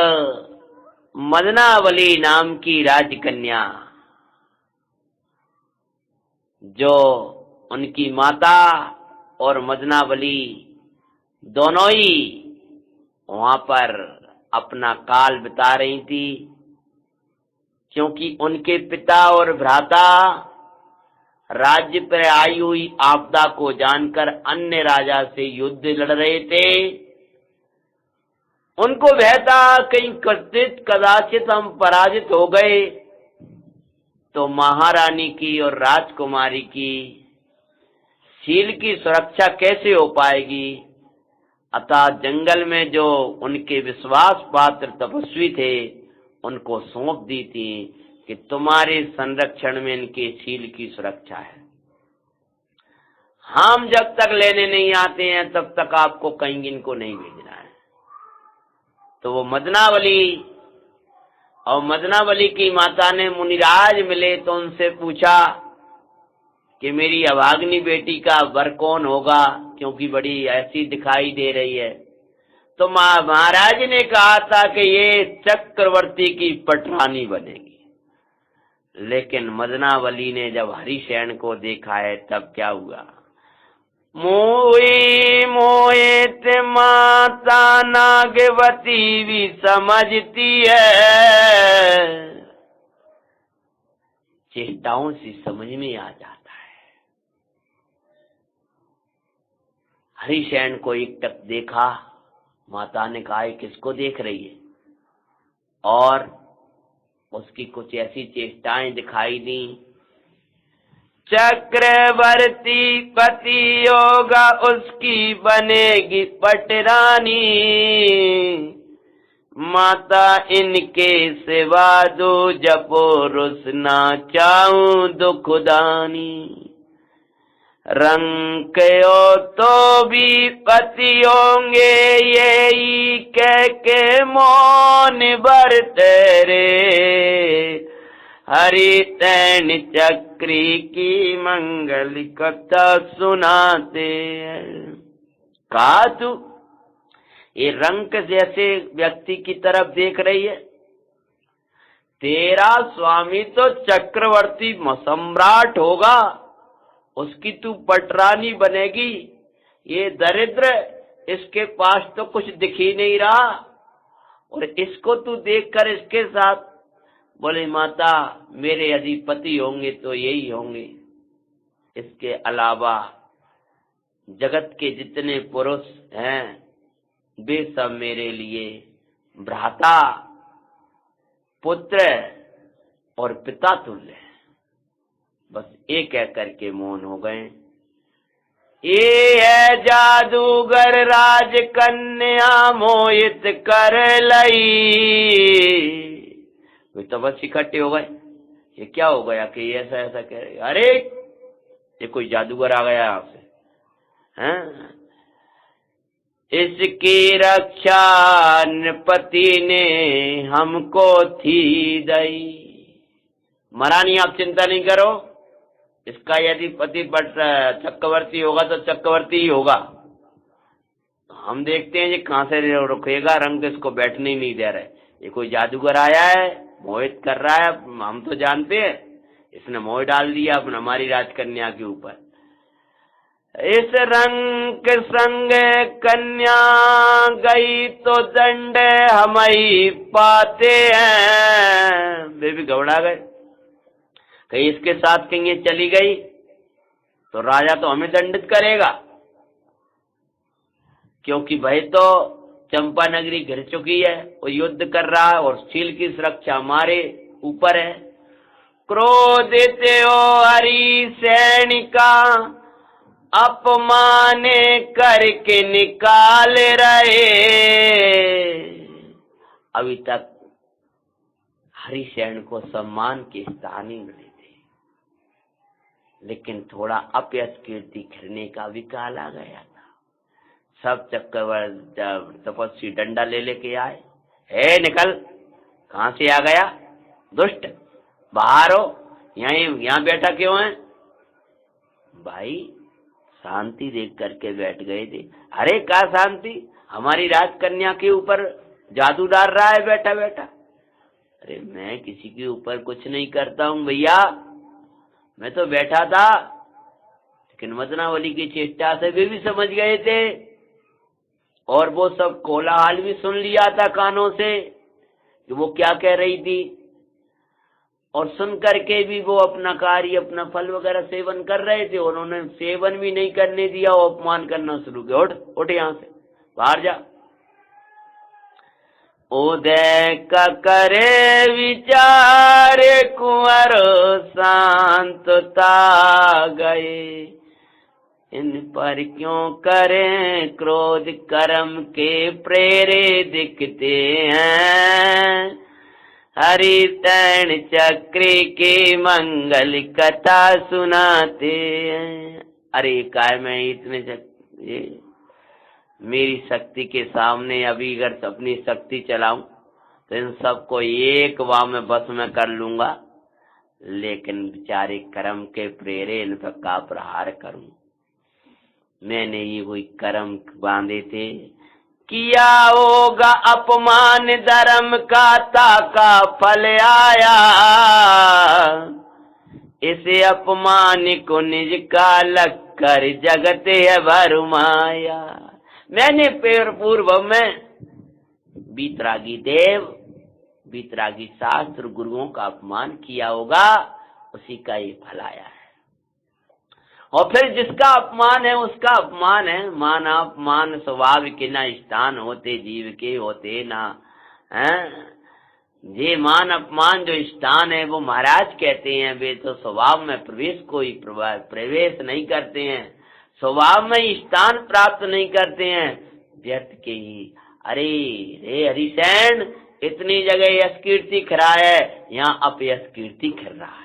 मदनावली नाम की राजकन्या, जो उनकी माता और मदनावली दोनों ही वहां पर अपना काल बिता रही थी, क्योंकि उनके पिता और भ्राता राज्य पर आई हुई आपदा को जानकर अन्य राजा से युद्ध लड़ रहे थे। उनको भय था कहीं कदाचित हम पराजित हो गए तो महारानी की और राजकुमारी की शील की सुरक्षा कैसे हो पाएगी। अतः जंगल में जो उनके विश्वास पात्र तपस्वी थे, उनको सौंप दी थी कि तुम्हारे संरक्षण में इनके शील की सुरक्षा है। हम जब तक लेने नहीं आते हैं तब तक आपको कहीं इनको नहीं भेजना है। तो वो मदनावली और मदनावली की माता ने मुनिराज मिले तो उनसे पूछा कि मेरी अभाग्नि बेटी का वर कौन होगा, क्योंकि बड़ी ऐसी दिखाई दे रही है। तो महाराज ने कहा था कि ये चक्रवर्ती की पटरानी बनेगी। लेकिन मदनावली ने जब हरिशयन को देखा है तब क्या हुआ? मोई मोहित माता नागवती भी समझती है, चेष्टाओं से समझ में आ जाता है। हरिशयन को एकटक देखा, माता ने कहा किसको देख रही है, और उसकी कुछ ऐसी चेष्टाएं दिखाई दी। चक्रवर्ती पति होगा उसकी बनेगी पटरानी, माता इनके सिवा दो जपो रुसना चाहूं दुखदानी। रंग हो तो भी पति होंगे यही कह के मौन बरते रे, हरि तैन चक्री की मंगल कथा सुनाते हैं। कहा तू ये रंग जैसे व्यक्ति की तरफ देख रही है, तेरा स्वामी तो चक्रवर्ती सम्राट होगा, उसकी तू पटरानी बनेगी। ये दरिद्र, इसके पास तो कुछ दिख ही नहीं रहा, और इसको तू देखकर इसके साथ बोले माता मेरे अधिपति होंगे तो यही होंगे। इसके अलावा जगत के जितने पुरुष हैं वे सब मेरे लिए भ्राता, पुत्र और पिता तुल्य हैं। बस एक कह करके मौन हो गए। ये है जादूगर राजकन्या मोहित कर लई। वे तो बस इकट्ठे हो गए, ये क्या हो गया कि ऐसा ऐसा कह रहे, अरे ये कोई जादूगर आ गया आपसे, हैं? इसकी रक्षा नृपति ने हमको थी दई। मरा नहीं, आप चिंता नहीं करो, इसका यदि पति चक्रवर्ती होगा तो चक्रवर्ती ही होगा। हम देखते हैं ये कहां से रुकेगा, रंग इसको बैठने ही नहीं दे रहे। ये कोई जादूगर आया है, मोहित कर रहा है, हम तो जानते हैं, इसने मोह डाल दिया अपना हमारी राजकन्या के ऊपर। इस रंग संग कन्या गई तो दंड हम ही पाते हैं। वे भी घबरा गए, कहीं इसके साथ कहीं ये चली गई तो राजा तो हमें दंडित करेगा, क्योंकि भाई तो चंपा नगरी घिर चुकी है, वो युद्ध कर रहा है और शील की सुरक्षा हमारे ऊपर है। क्रोधित हो हरि सैनिका अपमाने करके निकाल रहे। अभी तक हरिशयन को सम्मान के स्थान ही मिले थे, लेकिन थोड़ा अपयश कीर्ति खिरने का भी काल आ गया था। सब चक्रवर्ती तपस्वी डंडा ले लेके आए, हे निकल, कहां से आ गया दुष्ट, बाहर हो, यहाँ बैठा क्यों है? भाई शांति देख करके बैठ गए थे। अरे क्या शांति, हमारी राजकन्या के ऊपर जादू डाल रहा है बैठा बैठा। अरे मैं किसी के ऊपर कुछ नहीं करता हूँ भैया, मैं तो बैठा था। लेकिन मदनावली की चेष्टा से वे भी समझ गए थे, और वो सब कोलाहल भी सुन लिया था कानों से कि वो क्या कह रही थी, और सुन करके भी वो अपना कार्य, अपना फल वगैरह सेवन कर रहे थे। उन्होंने सेवन भी नहीं करने दिया, वो अपमान करना शुरू किया। उठ उठ, यहाँ से बाहर जा। उदय का करे विचार कुंवर शांतता गए, इन पर क्यों करें क्रोध, कर्म के प्रेरे दिखते हैं। हरि तैन चक्री की मंगल कथा सुनाते हैं। अरे काय मैं इतने ये मेरी शक्ति के सामने अभी अगर अपनी शक्ति चलाऊं तो इन सबको एक बार में बस में कर लूंगा, लेकिन बेचारे कर्म के प्रेरे इन पर का प्रहार करूं। मैंने ये हुई कर्म बांधे थे, किया होगा अपमान धर्म का ताका फल आया, इसे अपमान को निज का लग कर जगत है भरमाया। मैंने पूर्व में बीतरागी देव, बीतरागी शास्त्र गुरुओं का अपमान किया होगा, उसी का ये फल आया है। और फिर जिसका अपमान है उसका अपमान है। मान अपमान स्वभाव के ना स्थान होते, जीव के होते ना हैं। ये मान अपमान जो स्थान है वो महाराज कहते हैं, वे तो स्वभाव में प्रवेश नहीं करते हैं, स्वभाव में स्थान प्राप्त नहीं करते हैं, व्यर्थ के ही। अरे रे हरिसेन, इतनी जगह यश कीर्ति खरा है, यहाँ अपयश कीर्ति खिर रहा है।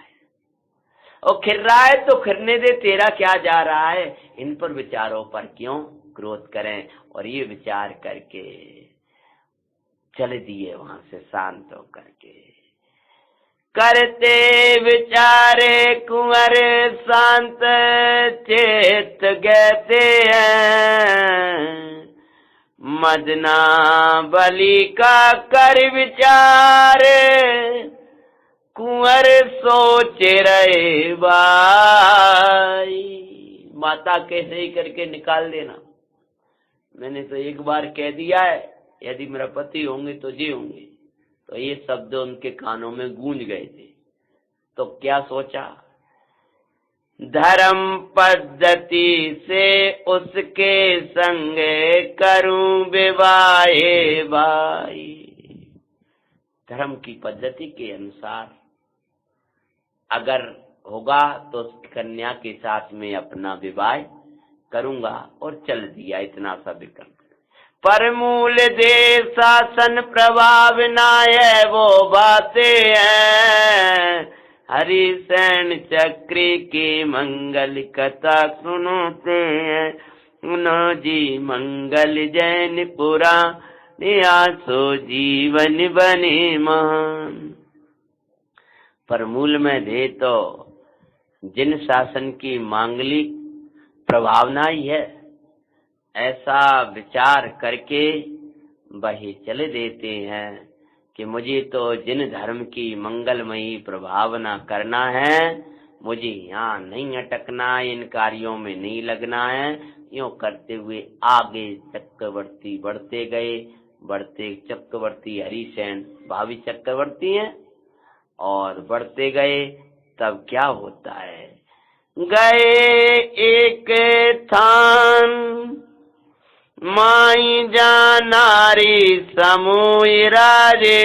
और खिर रहा है तो खिरने दे, तेरा क्या जा रहा है। इन पर विचारों पर क्यों क्रोध करें। और ये विचार करके चल दिए वहां से शांत होकर के। करते विचारे कुंवर शांत चेत कहते हैं, मदना बलि का कर विचार कुंवर सोच रहे भाई। माता कैसे ही करके निकाल देना। मैंने तो एक बार कह दिया है, यदि मेरा पति होंगे तो जी होंगे। तो ये शब्द उनके कानों में गूंज गए थे। तो क्या सोचा, धर्म पद्धति से उसके संग करूं विवाहे भाई। धर्म की पद्धति के अनुसार अगर होगा तो उस कन्या के साथ में अपना विवाह करूंगा। और चल दिया इतना सा विकल्प। पर मूल दे शासन प्रभाव ना है वो बातें हैं, हरिसेन चक्री की मंगल कथा सुनते हैं। सुनो जी मंगल जैन पुराण सो जीवन बने महान। पर मूल में दे तो जिन शासन की मांगलिक प्रभावना ही है, ऐसा विचार करके वही चले देते हैं कि मुझे तो जिन धर्म की मंगलमयी प्रभावना करना है, मुझे यहाँ नहीं अटकना है, इन कार्यों में नहीं लगना है। यूं करते हुए आगे चक्रवर्ती बढ़ते गए। बढ़ते चक्रवर्ती हरिसेन भावी चक्रवर्ती हैं और बढ़ते गए। तब क्या होता है, गए एक थान माई जानारी समूह राजे,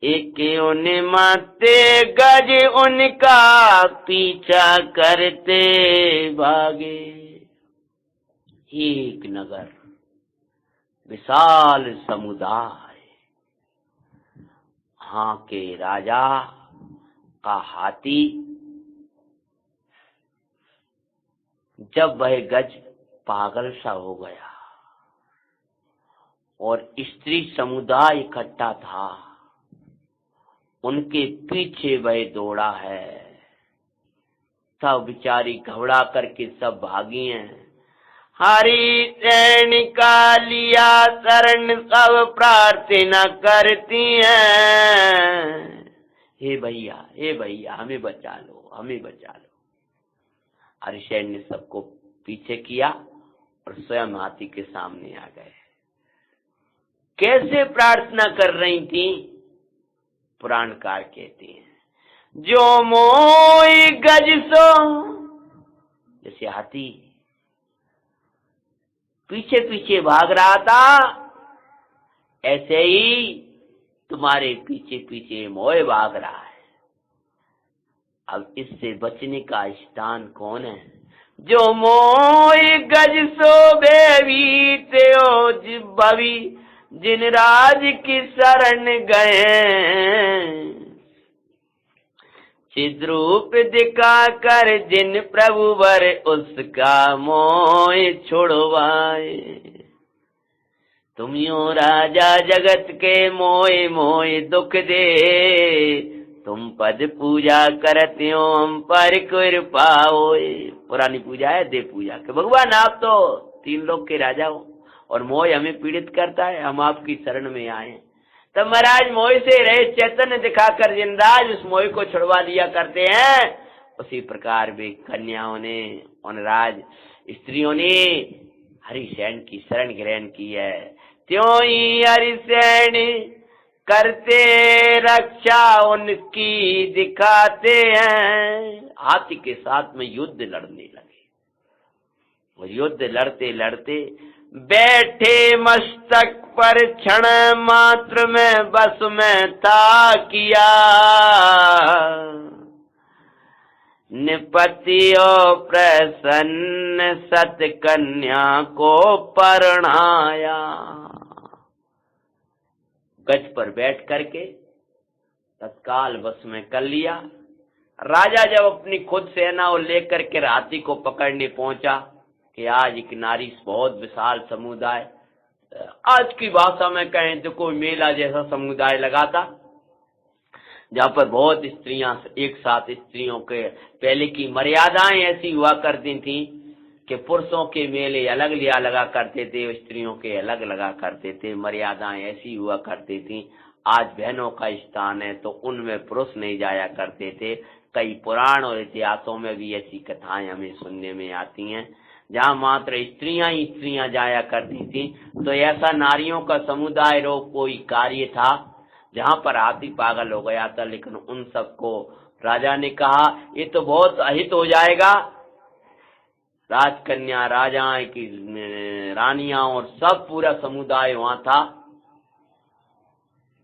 एक उन माते गज उनका पीछा करते भागे। एक नगर, विशाल समुदाय, हाँ के राजा का हाथी जब वह गज पागल सा हो गया और स्त्री समुदाय इकट्ठा था, उनके पीछे वह दौड़ा है। सब बेचारी घबरा करके सब भागी हैं। हरिसेन का लिया शरण सब प्रार्थना करती हैं, हे भैया हमें बचा लो, हमें बचा लो। हरिसेन ने सबको पीछे किया और स्वयं हाथी के सामने आ गए। कैसे प्रार्थना कर रही थी, पुराणकार कहते हैं, जो मोई गज सो, जैसे हाथी पीछे पीछे भाग रहा था, ऐसे ही तुम्हारे पीछे पीछे मोह भाग रहा है। अब इससे बचने का स्थान कौन है, जो मोह गज सो बेवी त्यो भवी, जिन राज की शरण गए। चिद्रूप दिखा कर जिन प्रभु वर उसका मोह छुड़वाए। तुम यो राजा जगत के मोह मोह दुख दे, तुम पद पूजा करते हो हम पर कृपा होए। पुरानी पूजा है देव पूजा के भगवान आप तो 3 लोक के राजा हो और मोह हमें पीड़ित करता है, हम आपकी शरण में आए। तब महाराज मोह से रहे चैतन्य दिखाकर जिनराज उस मोह को छुड़वा दिया करते हैं। उसी प्रकार वे कन्याओं ने उन राज स्त्रियों ने हरिसेन की शरण ग्रहण की है। त्यों ही हरिसेन करते रक्षा उनकी दिखाते हैं। हाथी के साथ में युद्ध लड़ने लगे और युद्ध लड़ते लड़ते बैठे मस्तक पर क्षण मात्र में बस में था किया। निपतियो प्रसन्न सत कन्या को परणाया। गज पर बैठ करके तत्काल बस में कर लिया। राजा जब अपनी खुद सेना और लेकर के हाथी को पकड़ने पहुंचा कि आज एक नारी बहुत विशाल समुदाय, आज की भाषा में कहें तो कोई मेला जैसा समुदाय लगा था, जहाँ पर बहुत स्त्रियां एक साथ, स्त्रियों के पहले की मर्यादाएं ऐसी हुआ करती थी कि पुरुषों के मेले अलग लिया लगा करते थे, स्त्रियों के अलग लगा करते थे, मर्यादाएं ऐसी हुआ करती थी। आज बहनों का स्थान है तो उनमें पुरुष नहीं जाया करते थे। कई पुराण और इतिहासों में भी ऐसी कथाएं हमें सुनने में आती हैं, जहाँ मात्र स्त्रियां ही स्त्रियां जाया करती थी। तो ऐसा नारियों का समुदाय रोग कोई कार्य था जहाँ पर हाथी पागल हो गया था। लेकिन उन सबको राजा ने कहा ये तो बहुत अहित हो जाएगा। राजकन्या, राजाएं की रानियां और सब पूरा समुदाय वहां था,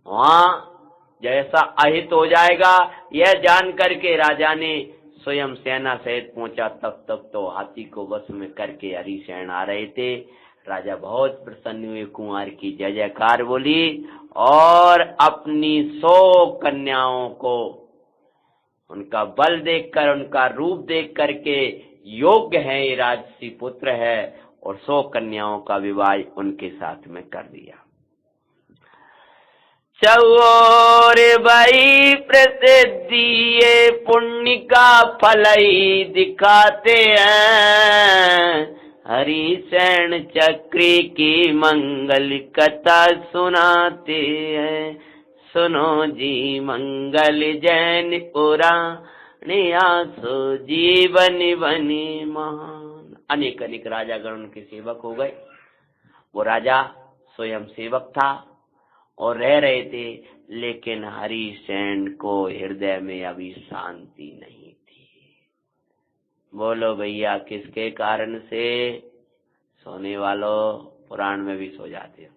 वहां जैसा अहित हो जाएगा यह जान करके राजा ने स्वयं सेना सहित पहुंचा। तब तो हाथी को वश में करके हरिसेन आ रहे थे। राजा बहुत प्रसन्न हुए, कुंवर की जय जयकार बोली और अपनी 100 कन्याओं को उनका बल देखकर, उनका रूप देख करके योग्य है ये राजसी पुत्र है, और 100 कन्याओं का विवाह उनके साथ में कर दिया। चौर भाई प्रसिद्धि ये पुण्य का फल ही दिखाते हैं। हरिसेन चक्री की मंगल कथा सुनाते हैं। सुनो जी मंगल जैन पुराण आसो जीवन बने महान। अनेक अनेक राजागण उनके सेवक हो गए। वो राजा स्वयं सेवक था और रह रहे थे, लेकिन हरिसेन को हृदय में अभी शांति नहीं थी। बोलो भैया किसके कारण से? सोने वालों पुराण में भी सो जाते हो,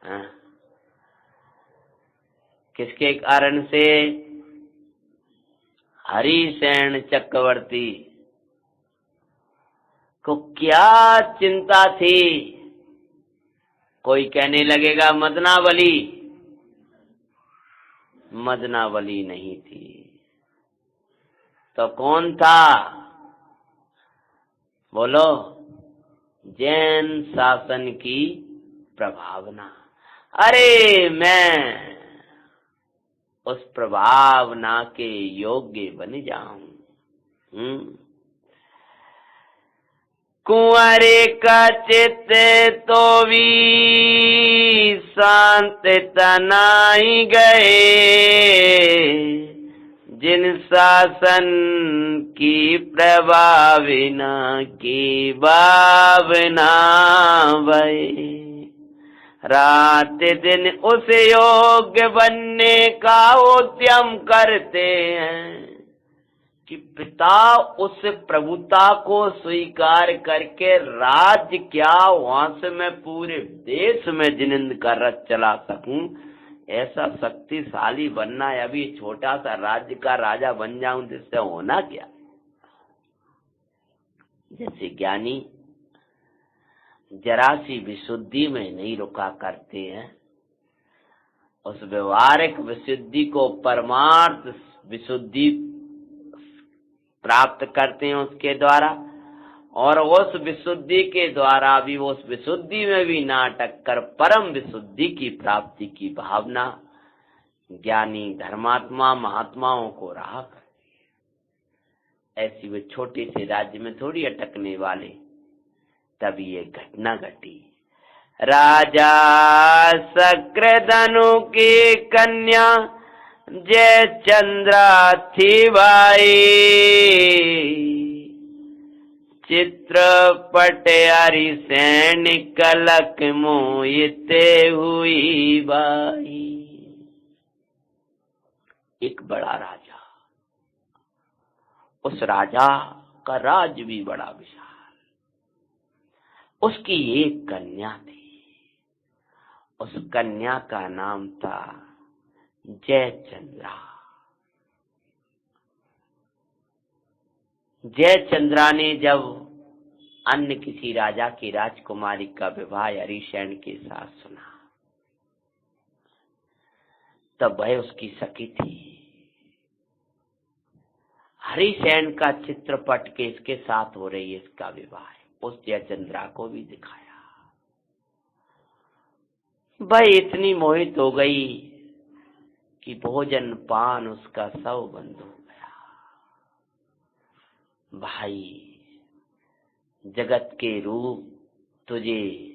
हाँ? किसके कारण से? हरिसेन चक्रवर्ती को क्या चिंता थी? कोई कहने लगेगा मदनावली, मदनावली नहीं थी तो कौन था? बोलो, जैन शासन की प्रभावना। अरे मैं उस प्रभावना के योग्य बन जाऊं। कुंवरे का चित्त तो भी शांत तनाई गए। जिन शासन की प्रभावना की भावना भई। रात दिन उस योग्य बनने का उद्यम करते हैं कि पिता उस प्रभुता को स्वीकार करके राज्य क्या वहां से मैं पूरे देश में जिनिंद का रथ चला सकूं, ऐसा शक्तिशाली बनना है। अभी छोटा सा राज्य का राजा बन जाऊं जिससे होना क्या? जैसे ज्ञानी जरा सी विशुद्धि में नहीं रुका करते हैं, उस व्यवहारिक विशुद्धि को परमार्थ विशुद्धि प्राप्त करते हैं उसके द्वारा, और उस विशुद्धि के द्वारा भी उस विशुद्धि में भी नाटक कर परम विशुद्धि की प्राप्ति की भावना ज्ञानी धर्मात्मा महात्माओं को राह कर। ऐसी वे छोटे से राज्य में थोड़ी अटकने वाले। तभी ये घटना घटी। राजा शक्रधनु की कन्या जय चंद्रा थी भाई, चित्रपट हरिसेन कलक मोहिते हुई बाई। एक बड़ा राजा, उस राजा का राज भी बड़ा विशाल। उसकी एक कन्या थी, उस कन्या का नाम था जयचंद्रा। जयचंद्रा ने जब अन्य किसी राजा की राजकुमारी का विवाह हरिसेन के साथ सुना, तब वह उसकी सखी थी। हरिसेन का चित्रपट के इसके साथ हो रही है इसका विवाह, उस जयचंद्रा को भी दिखाया। वह इतनी मोहित हो गई कि भोजन पान उसका सब बंद हो गया। भाई, जगत के रूप तुझे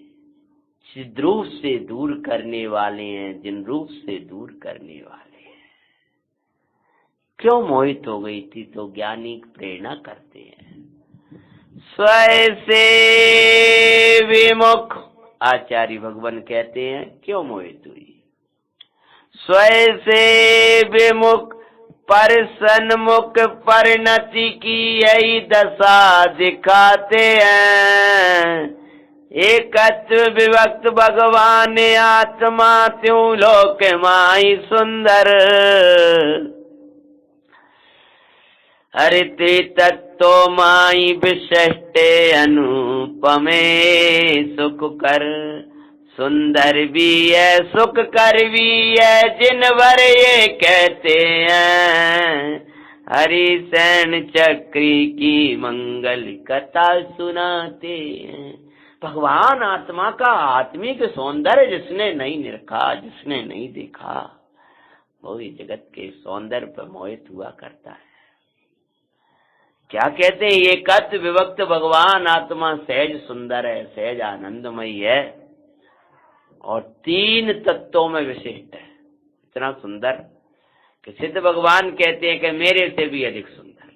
जिन रूप से दूर करने वाले हैं, जिन रूप से दूर करने वाले हैं, क्यों मोहित हो गई थी? तो ज्ञानी प्रेरणा करते हैं, स्वयं से विमुख आचार्य भगवान कहते हैं क्यों मोहित हुई? स्वयं से विमुख पर सन्मुख परिणति की यही दशा दिखाते हैं। एकत्व विभक्त भगवान आत्मा त्यों लोक माई सुंदर, हरिते तत्तो माई विशिष्टे अनुपमे सुख कर। सुंदर भी है सुख कर भी है जिन वर ये कहते हैं, हरिसेन चक्री की मंगल कथा सुनाते हैं। भगवान आत्मा का आत्मिक सौंदर्य जिसने नहीं निरखा, जिसने नहीं देखा, वो ही जगत के सौंदर्य पर मोहित हुआ करता है। क्या कहते हैं? एकत्व विभक्त भगवान आत्मा सहज सुंदर है, सहज आनंदमयी है और तीन तत्वों में विशिष्ट है। इतना सुंदर कि सिद्ध भगवान कहते हैं कि मेरे से भी अधिक सुंदर,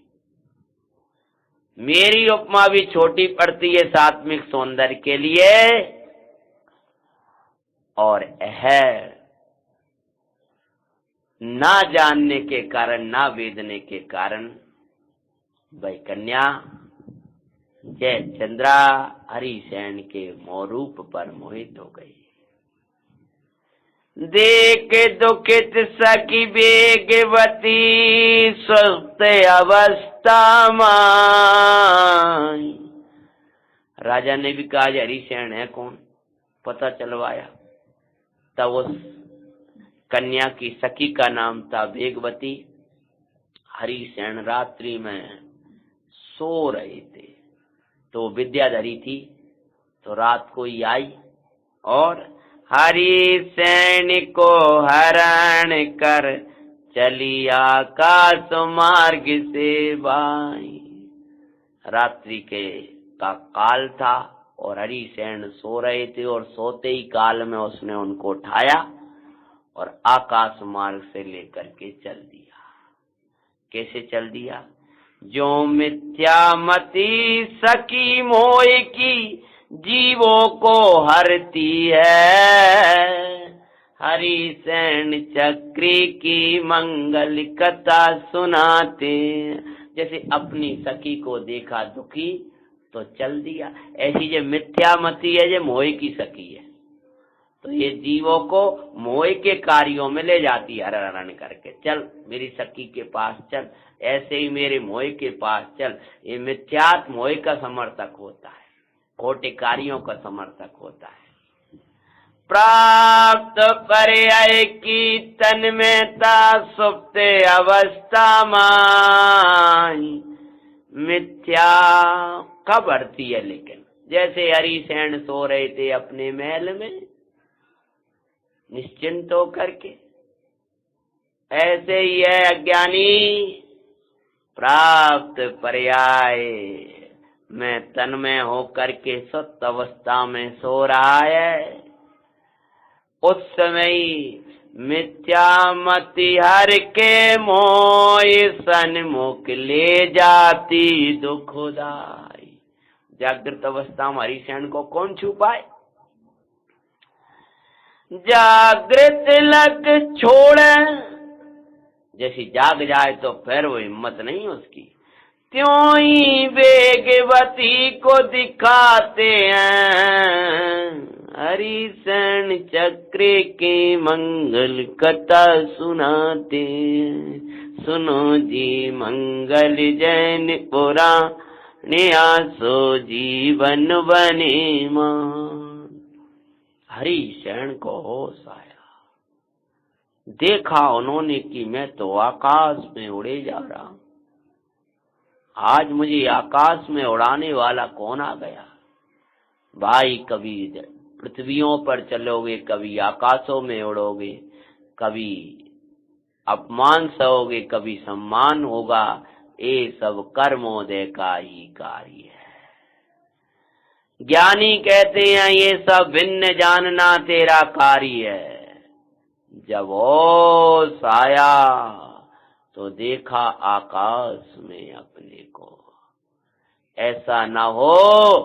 मेरी उपमा भी छोटी पड़ती है सात्विक सौंदर्य के लिए। और है ना जानने के कारण, ना वेदने के कारण वह कन्या जयचंद्रा हरिसेन के मोरूप पर मोहित हो गई। देख दुखित सखी वेगवती स्वस्थ अवस्था माई। राजा ने भी कहा हरिसेन है कौन, पता चलवाया। तब उस कन्या की सखी का नाम था वेगवती। हरिसेन रात्रि में सो रहे थे, तो विद्याधरी थी, तो रात को ही आई और हरिसेन को हरण कर चली आकाश मार्ग से बाई। रात्रि के का काल था और हरिसेन सो रहे थे और सोते ही काल में उसने उनको उठाया और आकाश मार्ग से लेकर के चल दिया। कैसे चल दिया? जो मिथ्यामती सकी मोह की जीवों को हरती है, हरिसेन चक्री की मंगल कथा सुनाते। जैसे अपनी सखी को देखा दुखी तो चल दिया, ऐसी जो मिथ्यामती है, जो मोह की सखी है, तो ये जीवों को मोह के कार्यों में ले जाती है, हरण करके। चल मेरी सखी के पास चल, ऐसे ही मेरे मोह के पास चल। ये मिथ्यात मोह का समर्थक होता है, खोटे कार्यों का समर्थक होता है। प्राप्त पर्याय की तन में ता सुप्त अवस्था माई। मिथ्या कब बढ़ती है? लेकिन जैसे हरिसेन सो रहे थे अपने महल में निश्चिंत होकर के, ऐसे ही है अज्ञानी, प्राप्त पर्याय में तन्मय होकर के सत अवस्था में सो रहा है, उस समय मिथ्या मति हर के मोय सन्मुख ले जाती दुखदाई। जागृत अवस्था में हरिशरण को कौन छुपाए? जागृत लग छोड़, जैसी जाग जाए तो फिर वो हिम्मत नहीं उसकी, त्यों ही वेगवती को दिखाते हैं हरिशरण चक्र के मंगल कथा सुनाते हैं। सुनो जी मंगल जैन पुराण आसो जीवन बने मान। हरिशरण को होश आया, देखा उन्होंने कि मैं तो आकाश में उड़े जा रहा हूं। आज मुझे आकाश में उड़ाने वाला कौन आ गया? भाई कभी पृथ्वियों पर चलोगे, कभी आकाशों में उड़ोगे, कभी अपमान सहोगे, कभी सम्मान होगा। ये सब कर्मोदय का ही कार्य है। ज्ञानी कहते हैं ये सब भिन्न जानना तेरा कार्य है। जब होश आया तो देखा आकाश में अपने को। ऐसा न हो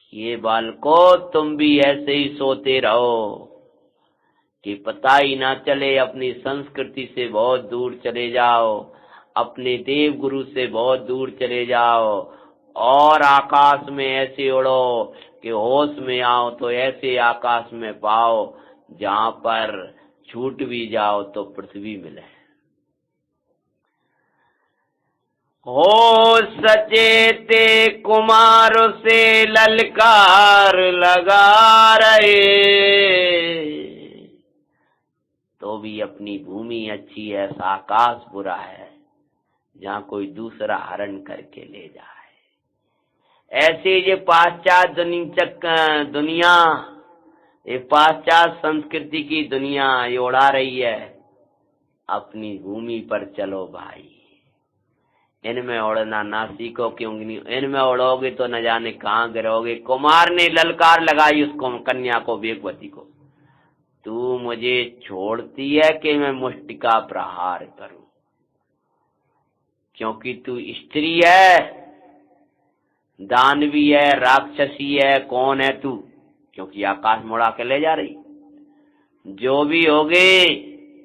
कि ये बालको तुम भी ऐसे ही सोते रहो कि पता ही ना चले, अपनी संस्कृति से बहुत दूर चले जाओ, अपने देव गुरु से बहुत दूर चले जाओ और आकाश में ऐसे उड़ो कि होश में आओ तो ऐसे आकाश में पाओ जहां पर छूट भी जाओ तो पृथ्वी मिले। हो सचेते कुमार से ललकार लगा रहे, तो भी अपनी भूमि अच्छी है, आकाश बुरा है जहाँ कोई दूसरा हरण करके ले जाए। ऐसे ये पाश्चात दुनिया, ये पाश्चात संस्कृति की दुनिया ये उड़ा रही है। अपनी भूमि पर चलो भाई, इनमें उड़ना ना सीखो, क्योंकि इनमें उड़ोगे तो न जाने कहाँ गिरोगे। कुमार ने ललकार लगाई उसको, कन्या को, वेगवती को, तू मुझे छोड़ती है कि मैं मुष्टि का प्रहार करूं, क्योंकि तू स्त्री है, दानवी है, राक्षसी है, कौन है तू? क्योंकि आकाश में उड़ा के ले जा रही। जो भी होगे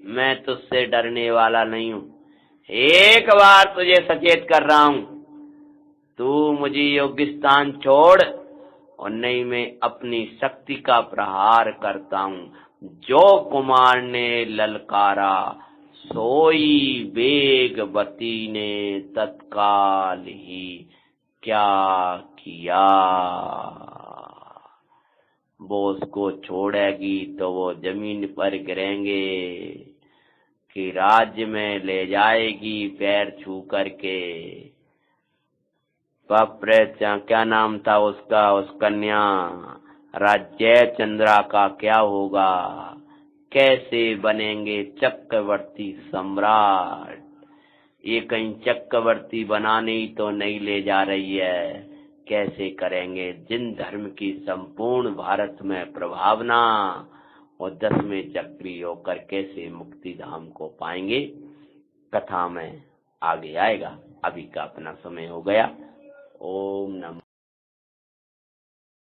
मैं तुझसे डरने वाला नहीं हूं। एक बार तुझे सचेत कर रहा हूं, तू मुझे योग्य स्थान छोड़ और नहीं मैं अपनी शक्ति का प्रहार करता हूं। जो कुमार ने ललकारा सोई वेगवती ने तत्काल ही क्या किया। वो उसको छोड़ेगी तो वो जमीन पर गिरेंगे कि राज्य में ले जाएगी पैर छू करके। क्या नाम था उसका, उस कन्या राज्य चंद्रा का क्या होगा? कैसे बनेंगे चक्रवर्ती सम्राट? ये कहीं चक्रवर्ती बनाने ही तो नहीं ले जा रही है। कैसे करेंगे? जिन धर्म की संपूर्ण भारत में प्रभावना और 10वें चक्री होकर कैसे मुक्ति धाम को पाएंगे, कथा में आगे आएगा। अभी का अपना समय हो गया। ओम नमः